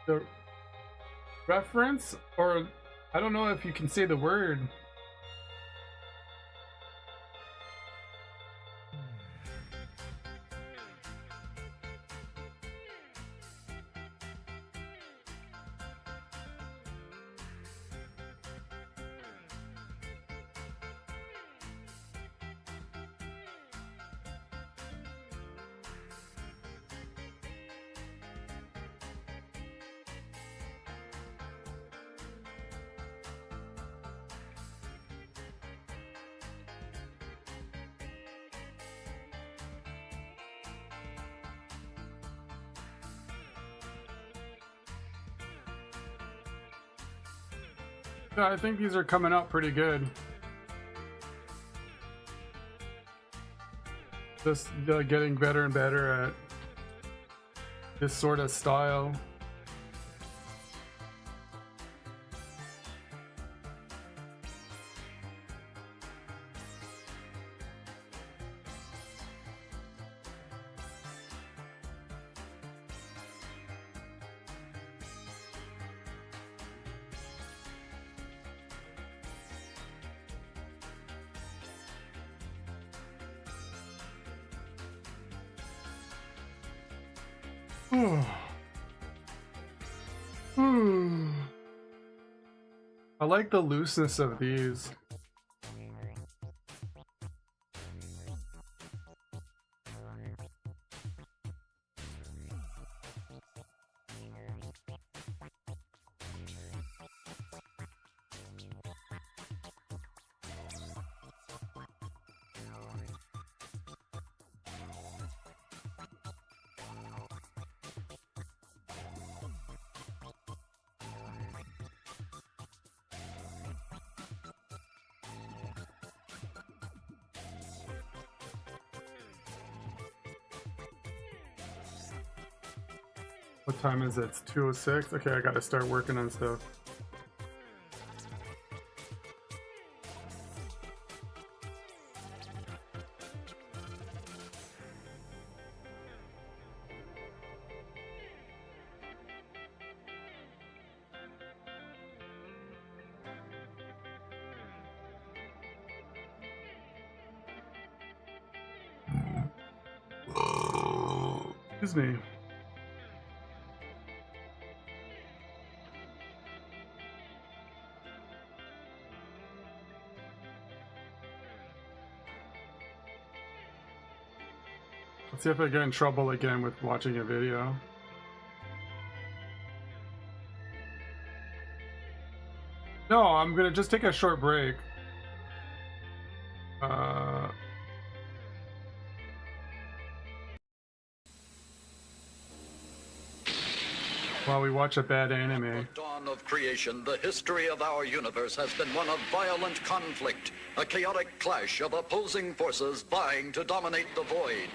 The reference, or I don't know if you can say the word. Yeah, I think these are coming out pretty good. Just getting better and better at this sort of style. I like the looseness of these. What time is it? It's 2:06. Okay, I gotta start working on stuff. Excuse me. Let's see if I get in trouble again with watching a video. No, I'm gonna just take a short break. While we watch a bad anime. The dawn of creation, the history of our universe has been one of violent conflict, a chaotic clash of opposing forces vying to dominate the void.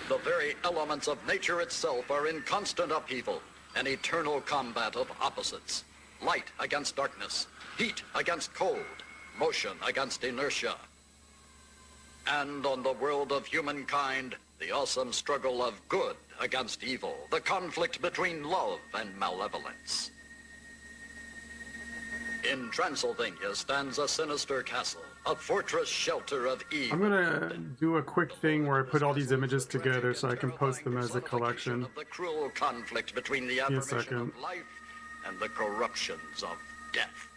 The very elements of nature itself are in constant upheaval, an eternal combat of opposites. Light against darkness, heat against cold, motion against inertia. And on the world of humankind, the awesome struggle of good against evil, the conflict between love and malevolence. In Transylvania stands a sinister castle, a fortress shelter of evil. I'm gonna do a quick thing where I put all these images together so I can post them as a collection. Of the cruel conflict between the affirmation of life and the corruptions of death.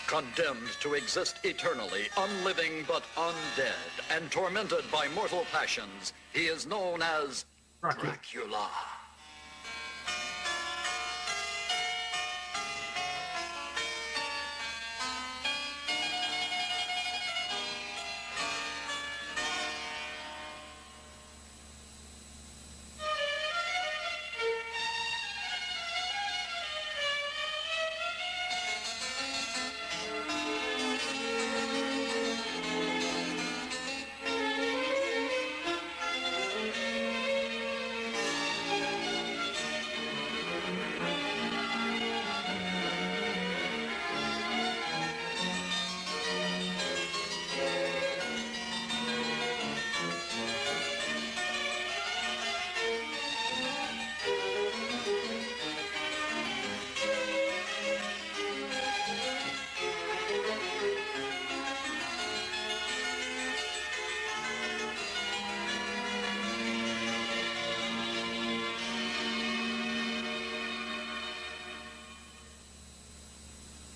Condemned to exist eternally, unliving but undead, and tormented by mortal passions, he is known as Dracula.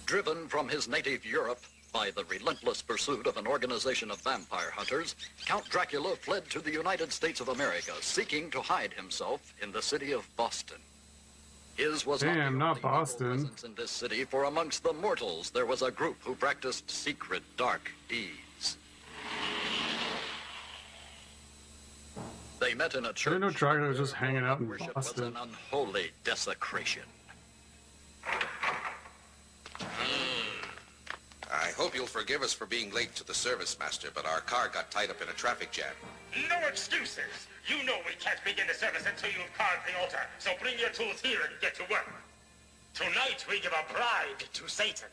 Driven from his native Europe by the relentless pursuit of an organization of vampire hunters, Count Dracula fled to the United States of America, seeking to hide himself in the city of Boston. His was not Boston. Presence in this city, for amongst the mortals there was a group who practiced secret dark deeds. They met in a church. I didn't know Dracula was just hanging out in Worship Boston. was an unholy desecration. I hope you'll forgive us for being late to the service, Master, but our car got tied up in a traffic jam. No excuses. You know we can't begin the service until you've carved the altar, so bring your tools here and get to work. Tonight we give a bride to Satan.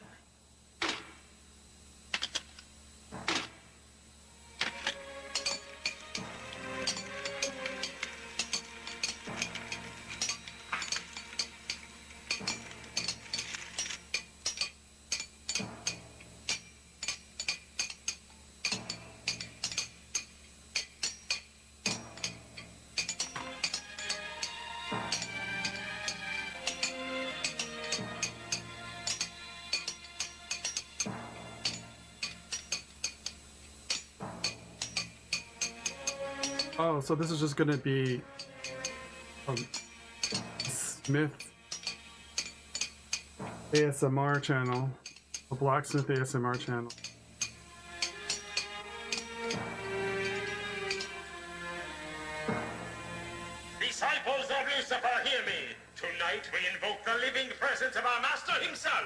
Oh, so this is just gonna be Smith ASMR channel, a Blacksmith ASMR channel. Disciples of Lucifer, hear me. Tonight we invoke the living presence of our master himself.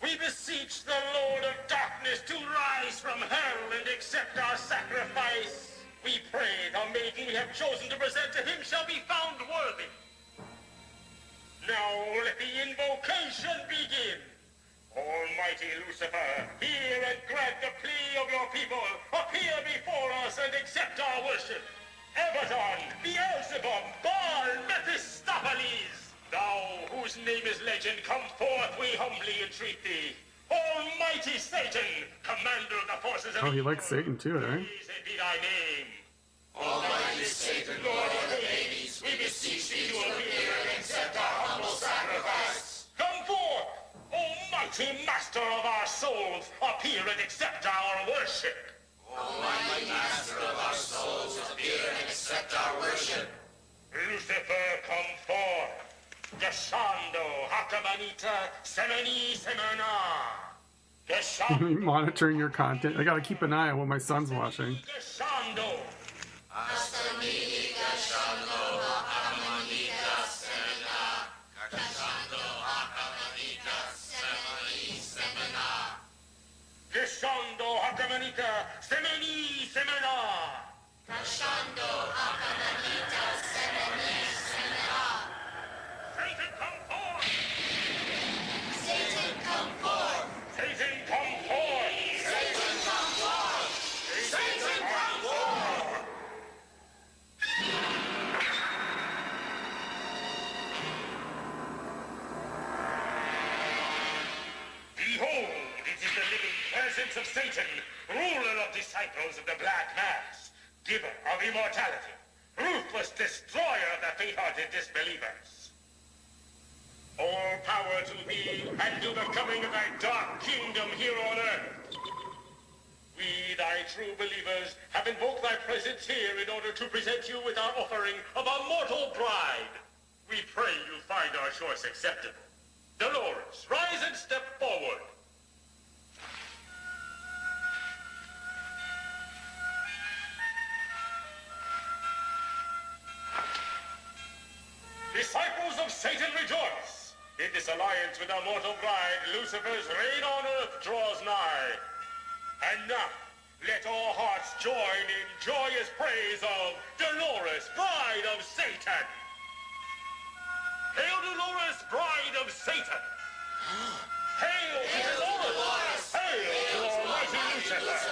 We beseech the Lord of Darkness to rise from hell and accept our sacrifice. We pray the maiden we have chosen to present to him shall be found worthy. Now let the invocation begin. Almighty Lucifer, hear and grant the plea of your people. Appear before us and accept our worship. Abaddon, Beelzebub, Baal, Mephistopheles, thou whose name is legend, come forth, we humbly entreat thee. Almighty Satan, commander of the forces of Oh, he likes Satan too, right? Praised be thy name. Almighty Satan, Lord of the Hades, we beseech thee to appear and accept our humble sacrifice. Come forth, Almighty Master of our souls, appear and accept our worship. Almighty Master of our souls, appear and accept our worship. Lucifer, come forth. Descendo, Hakamanita, Semeni, Semena. Descendo, Monitoring your content. I gotta keep an eye on what my son's watching. Descendo. Descendo, Hakamanita, Semeni, Semena. Satan, come forth! Satan, come forth! Satan, come forth! Satan, come forth! Satan, come forth! Behold, it is the living presence of Satan, ruler of disciples of the Black Mass, giver of immortality, ruthless destroyer of the faint-hearted disbelievers. All power to thee and to the coming of thy dark kingdom here on earth. We, thy true believers, have invoked thy presence here in order to present you with our offering of a mortal bride. We pray you find our choice acceptable. Dolores, rise and step forward. Disciples of Satan, rejoice! In this alliance with our mortal bride, Lucifer's reign on earth draws nigh. And now, let all hearts join in joyous praise of Dolores, bride of Satan! Hail Dolores, bride of Satan! Hail to Dolores! Hail to Almighty Lucifer!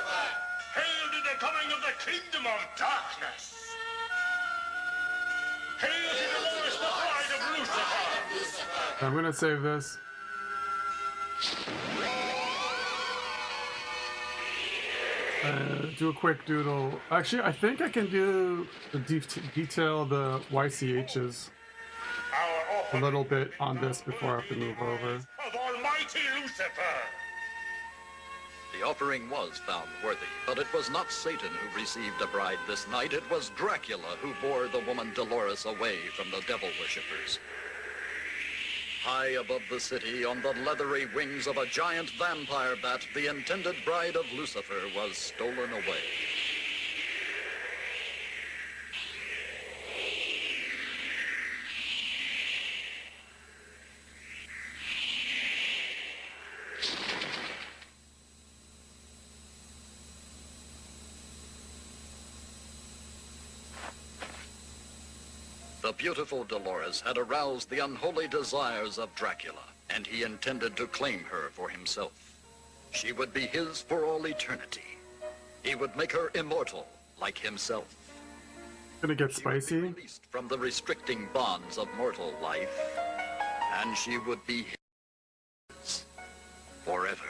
Hail to the coming of the kingdom of darkness! Hail to Dolores, the bride of Lucifer! I'm gonna save this. Do a quick doodle. Actually, I think I can do the detail the YCHs a little bit on this before I have to move over. Of Almighty Lucifer! The offering was found worthy, but it was not Satan who received a bride this night. It was Dracula who bore the woman Dolores away from the devil worshippers. High above the city, on the leathery wings of a giant vampire bat, the intended bride of Lucifer was stolen away. The beautiful Dolores had aroused the unholy desires of Dracula, and he intended to claim her for himself. She would be his for all eternity. He would make her immortal, like himself. Gonna get She would spicy. be released from the restricting bonds of mortal life, and she would be his forever.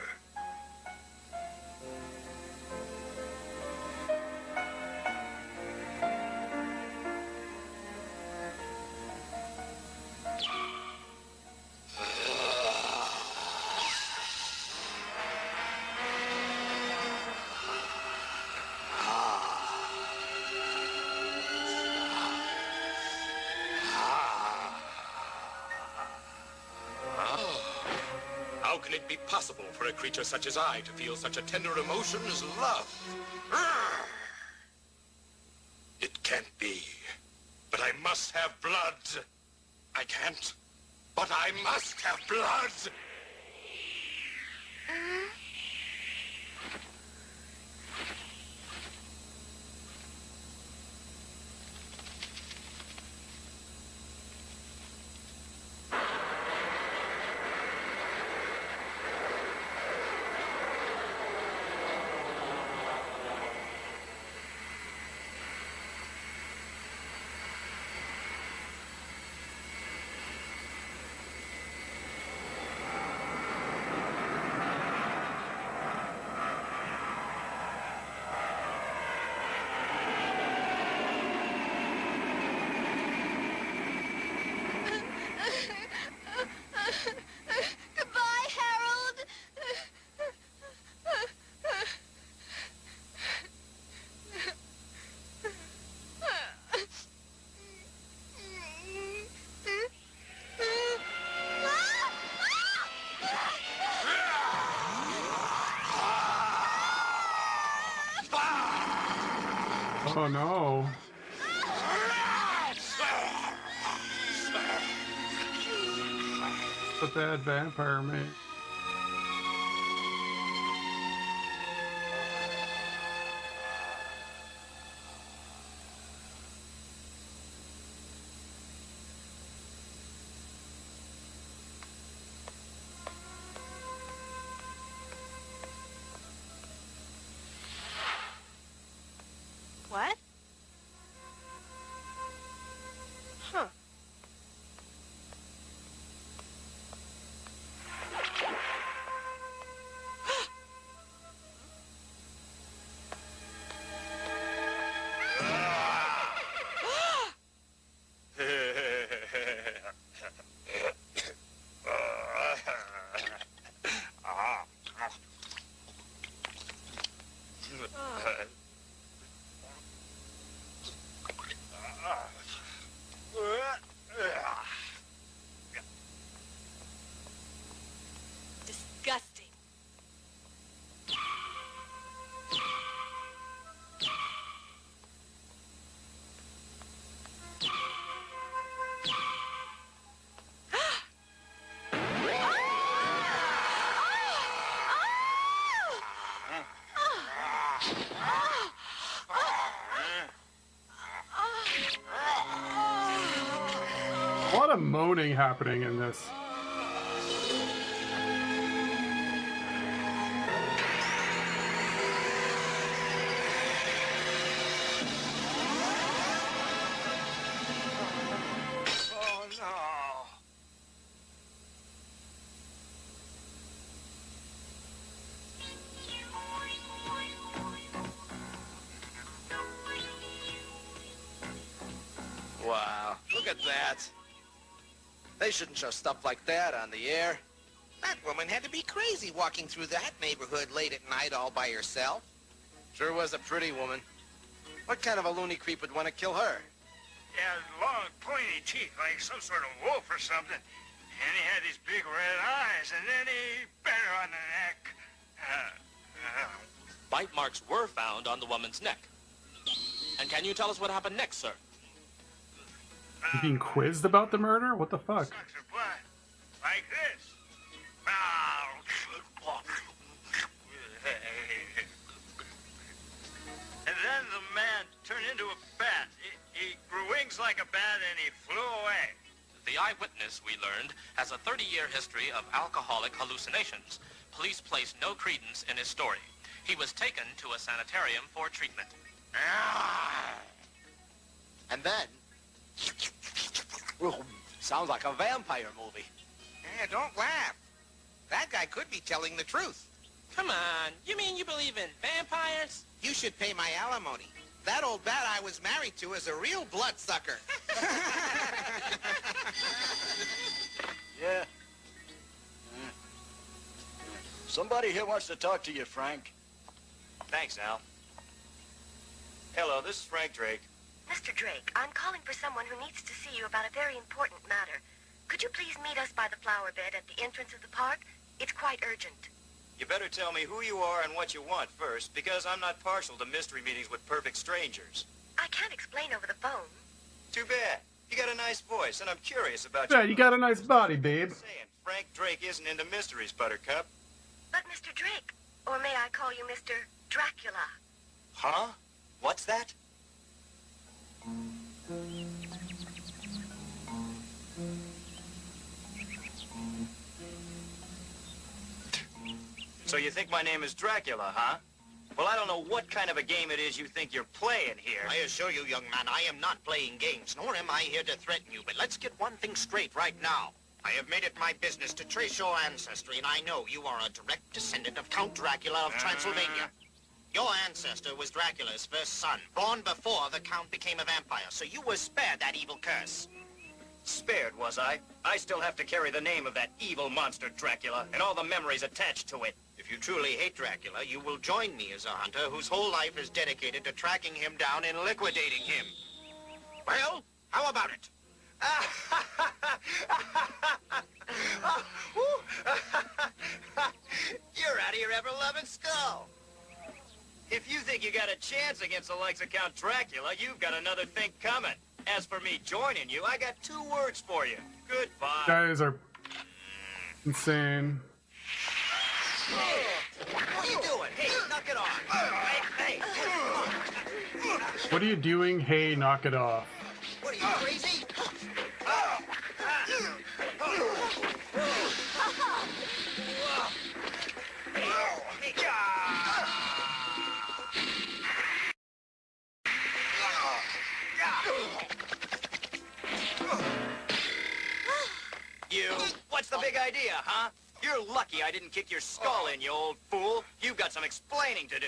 How can it be possible for a creature such as I to feel such a tender emotion as love? It can't be. But I must have blood. I can't. But I must have blood. Goodbye, Harold. Oh no. The bad vampire mate. What? Huh. Disgusting. A lot of moaning happening in this. Oh no. Wow, look at that. They shouldn't show stuff like that on the air. That woman had to be crazy walking through that neighborhood late at night all by herself. Sure was a pretty woman. What kind of a loony creep would want to kill her? Yeah, long, pointy teeth, like some sort of wolf or something. And he had these big red eyes, and then he bit her on the neck. Bite marks were found on the woman's neck. And can you tell us what happened next, sir? You being quizzed about the murder? What the fuck? Sucks her blood. Like this. And then the man turned into a bat. He grew wings like a bat and he flew away. The eyewitness, we learned, has a 30-year history of alcoholic hallucinations. Police placed no credence in his story. He was taken to a sanitarium for treatment. And then... sounds like a vampire movie. Yeah, don't laugh. That guy could be telling the truth. Come on, you mean you believe in vampires? You should pay my alimony. That old bat I was married to is a real bloodsucker. Yeah. Somebody here wants to talk to you, Frank. Thanks, Al. Hello, this is Frank Drake. Mr. Drake, I'm calling for someone who needs to see you about a very important matter. Could you please meet us by the flower bed at the entrance of the park? It's quite urgent. You better tell me who you are and what you want first, because I'm not partial to mystery meetings with perfect strangers. I can't explain over the phone. Too bad. You got a nice voice, and I'm curious about Yeah, you got a nice body, babe. saying Frank Drake isn't into mysteries, Buttercup. But Mr. Drake, or may I call you Mr. Dracula? Huh? What's that? So you think my name is Dracula, huh? Well, I don't know what kind of a game it is you think you're playing here. I assure you, young man, I am not playing games, nor am I here to threaten you. But let's get one thing straight right now. I have made it my business to trace your ancestry, and I know you are a direct descendant of Count Dracula of Transylvania. Your ancestor was Dracula's first son, born before the Count became a vampire, so you were spared that evil curse. Spared, was I? I still have to carry the name of that evil monster Dracula and all the memories attached to it. If you truly hate Dracula, you will join me as a hunter whose whole life is dedicated to tracking him down and liquidating him. Well, how about it? You're out of your ever-loving skull. If you think you got a chance against the likes of Count Dracula, you've got another thing coming. As for me joining you, I got 2 words for you. Goodbye. Guys are insane. What are you doing? Hey, knock it off. Hey, come on. What are you doing? Hey, knock it off. What are you, crazy? You, what's the big idea, huh? You're lucky I didn't kick your skull in, you old fool. You've got some explaining to do.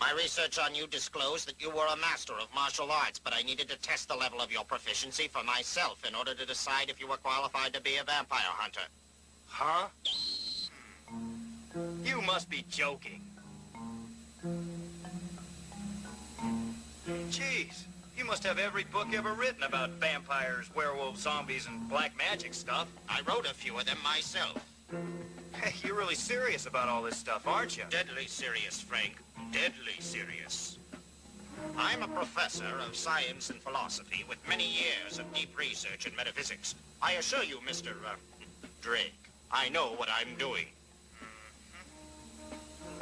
My research on you disclosed that you were a master of martial arts, but I needed to test the level of your proficiency for myself in order to decide if you were qualified to be a vampire hunter. Huh? You must be joking. Jeez, you must have every book ever written about vampires, werewolves, zombies, and black magic stuff. I wrote a few of them myself. Hey, you're really serious about all this stuff, aren't you? Deadly serious, Frank. Deadly serious. I'm a professor of science and philosophy with many years of deep research in metaphysics. I assure you, Mr. Drake, I know what I'm doing.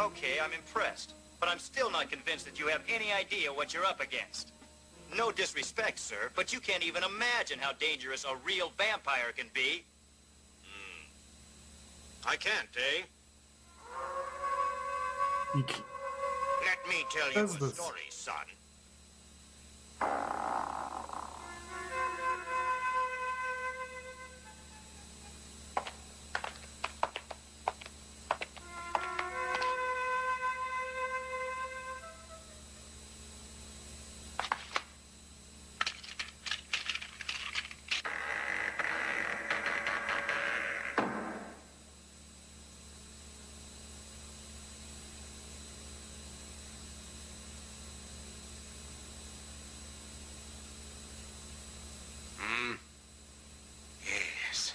Okay, I'm impressed. But I'm still not convinced that you have any idea what you're up against. No disrespect, sir, but you can't even imagine how dangerous a real vampire can be. I can't, eh? You can't. Let me tell you a story, son. Yes.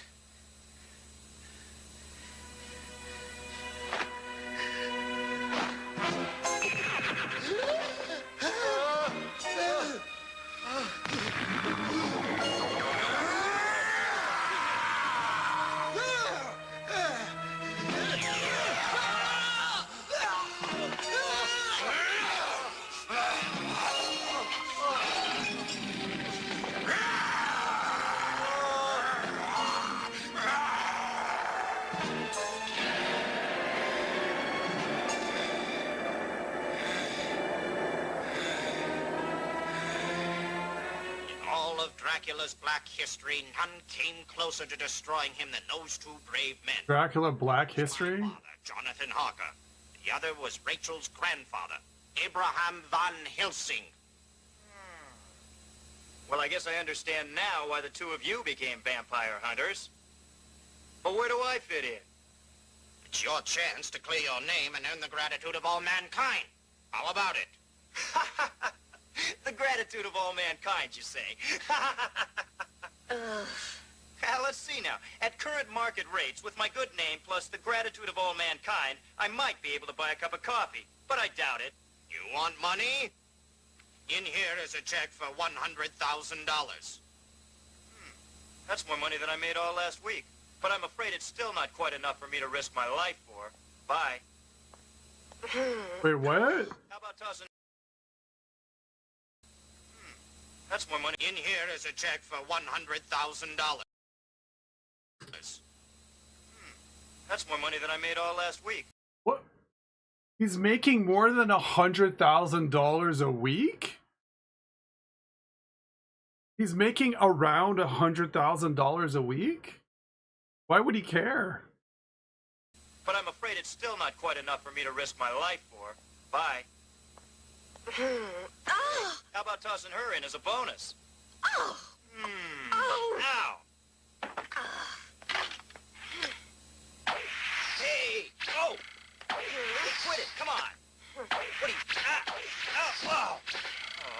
All of Dracula's black history, none came closer to destroying him than those 2 brave men. Dracula Black History? Jonathan Harker. The other was Rachel's grandfather, Abraham Van Helsing. Well, I guess I understand now why the 2 of you became vampire hunters. But where do I fit in? It's your chance to clear your name and earn the gratitude of all mankind. How about it? The gratitude of all mankind, you say? Well, let's see now. Now, at current market rates, with my good name plus the gratitude of all mankind, I might be able to buy a cup of coffee, but I doubt it. You want money? In here is a check for $100,000. That's more money than I made all last week. But I'm afraid it's still not quite enough for me to risk my life for. Bye. Wait, what? How about tossing... That's more money. In here is a check for $100,000. That's more money than I made all last week. What? He's making more than $100,000 a week? He's making around $100,000 a week? Why would he care? But I'm afraid it's still not quite enough for me to risk my life for. Bye. How about tossing her in as a bonus? Ow! Hey! Oh! Hey, quit it! Come on! What are you... Whoa!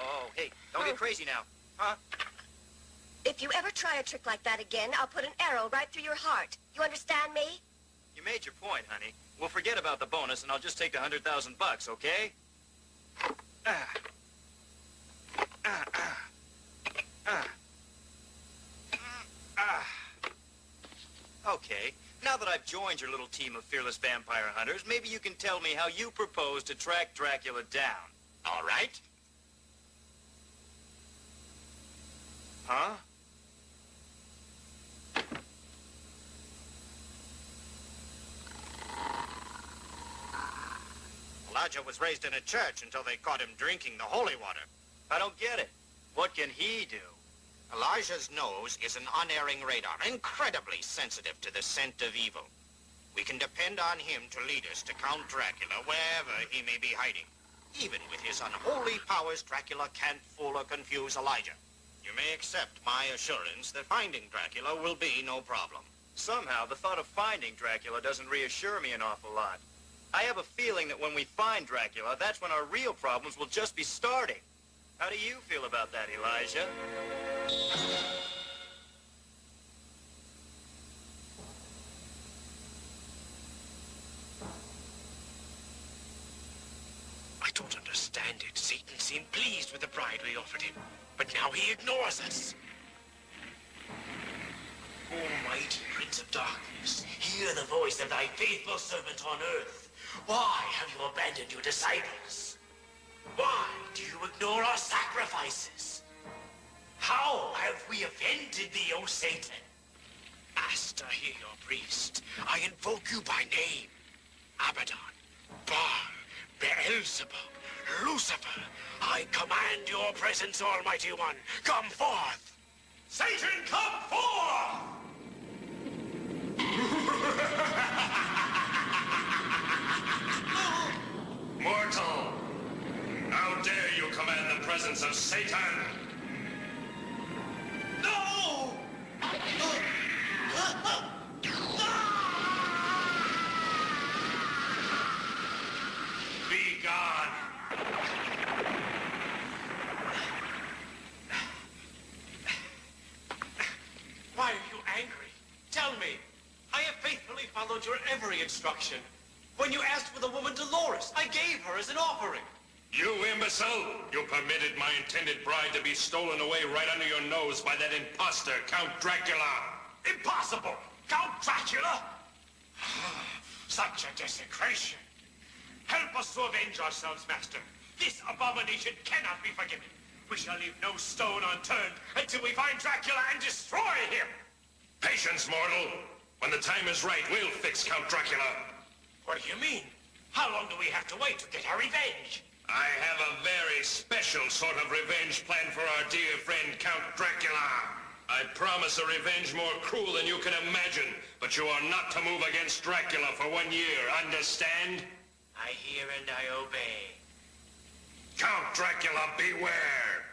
Oh, hey, don't get crazy now. Huh? If you ever try a trick like that again, I'll put an arrow right through your heart. You understand me? You made your point, honey. We'll forget about the bonus, and I'll just take the $100,000, okay? Okay, now that I've joined your little team of fearless vampire hunters, maybe you can tell me how you propose to track Dracula down. All right? Huh? Elijah was raised in a church until they caught him drinking the holy water. I don't get it. What can he do? Elijah's nose is an unerring radar, incredibly sensitive to the scent of evil. We can depend on him to lead us to Count Dracula wherever he may be hiding. Even with his unholy powers, Dracula can't fool or confuse Elijah. You may accept my assurance that finding Dracula will be no problem. Somehow, the thought of finding Dracula doesn't reassure me an awful lot. I have a feeling that when we find Dracula, that's when our real problems will just be starting. How do you feel about that, Elijah? I don't understand it. Satan seemed pleased with the bribe we offered him, but now he ignores us. Almighty Prince of Darkness, hear the voice of thy faithful servant on earth. Why have you abandoned your disciples? Why do you ignore our sacrifices? How have we offended thee, O Satan? Master, hear your priest. I invoke you by name. Abaddon, Baal, Beelzebub, Lucifer. I command your presence, Almighty One. Come forth. Satan, come forth! Mortal! How dare you command the presence of Satan? No! Be gone! Why are you angry? Tell me. I have faithfully followed your every instruction. When you asked for the woman Dolores, I gave her as an offering. You imbecile! You permitted my intended bride to be stolen away right under your nose by that imposter, Count Dracula! Impossible! Count Dracula? Such a desecration. Help us to avenge ourselves, Master. This abomination cannot be forgiven. We shall leave no stone unturned until we find Dracula and destroy him. Patience, mortal. When the time is right, we'll fix Count Dracula. What do you mean? How long do we have to wait to get our revenge? I have a very special sort of revenge plan for our dear friend Count Dracula. I promise a revenge more cruel than you can imagine, but you are not to move against Dracula for 1 year, understand? I hear and I obey. Count Dracula, beware!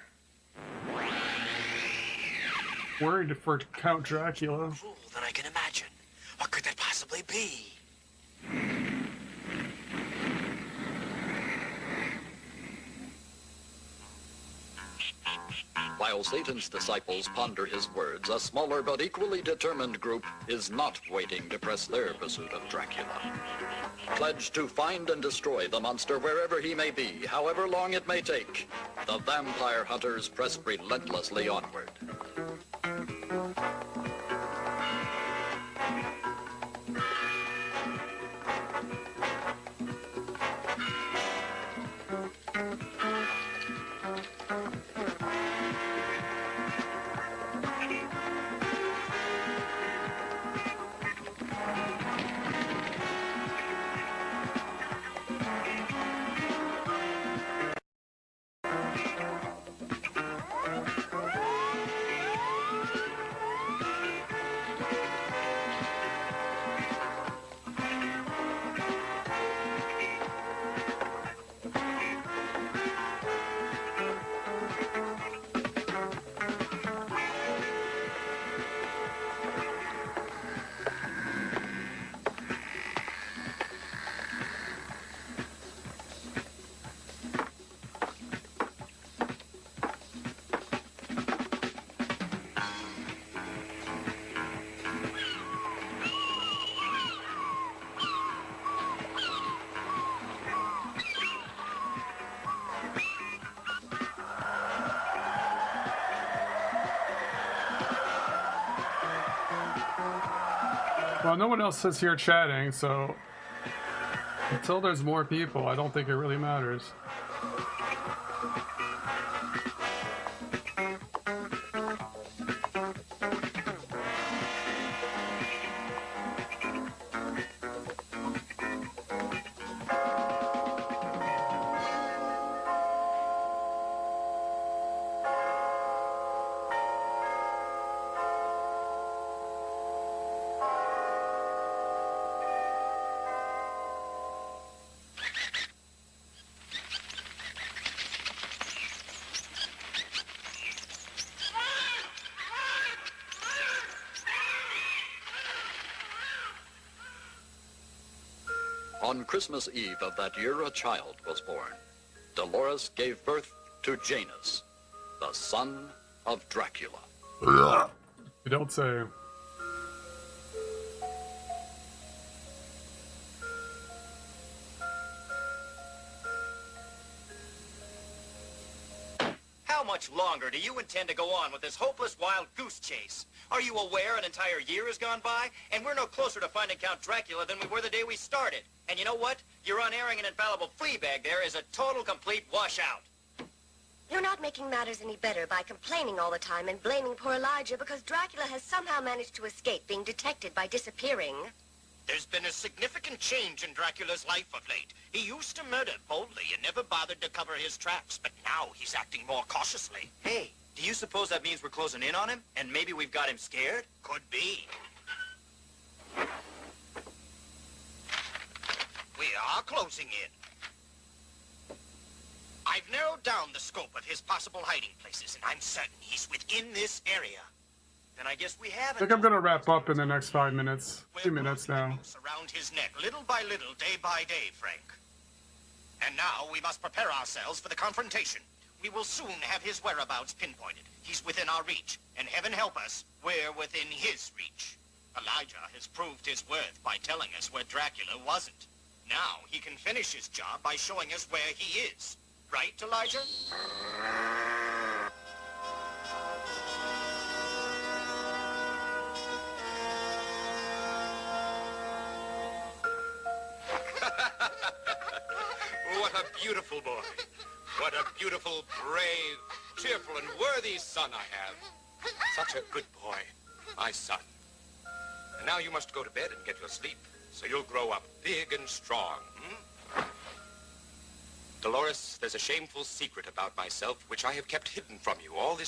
Worried for Count Dracula. Cruel than I can imagine. What could that possibly be? While While Satan's disciples ponder his words, a smaller but equally determined group is not waiting to press their pursuit of Dracula. Pledged to find and destroy the monster wherever he may be, however long it may take, the vampire hunters press relentlessly onward. Well, no one else is here chatting, so until there's more people, I don't think it really matters. On Christmas Eve of that year, a child was born. Dolores gave birth to Janus, the son of Dracula. You don't say. How much longer do you intend to go on with this hopeless wild goose chase? Are you aware an entire year has gone by, and we're no closer to finding Count Dracula than we were the day we started? And you know what? Your unerring and infallible flea bag there is a total, complete washout. You're not making matters any better by complaining all the time and blaming poor Elijah because Dracula has somehow managed to escape being detected by disappearing. There's been a significant change in Dracula's life of late. He used to murder boldly and never bothered to cover his tracks, but now he's acting more cautiously. Hey, do you suppose that means we're closing in on him? And maybe we've got him scared? Could be. We are closing in. I've narrowed down the scope of his possible hiding places, and I'm certain he's within this area. Then I guess we have I think I'm gonna wrap up in the next 5 minutes. 2 minutes now. Around his neck, little by little, day by day, Frank. And now we must prepare ourselves for the confrontation. We will soon have his whereabouts pinpointed. He's within our reach, and heaven help us, we're within his reach. Elijah has proved his worth by telling us where Dracula wasn't. Now he can finish his job by showing us where he is. Right, Elijah? What a beautiful boy. What a beautiful, brave, cheerful, and worthy son I have. Such a good boy, my son. And now you must go to bed and get your sleep, so you'll grow up big and strong. Dolores, there's a shameful secret about myself which I have kept hidden from you all this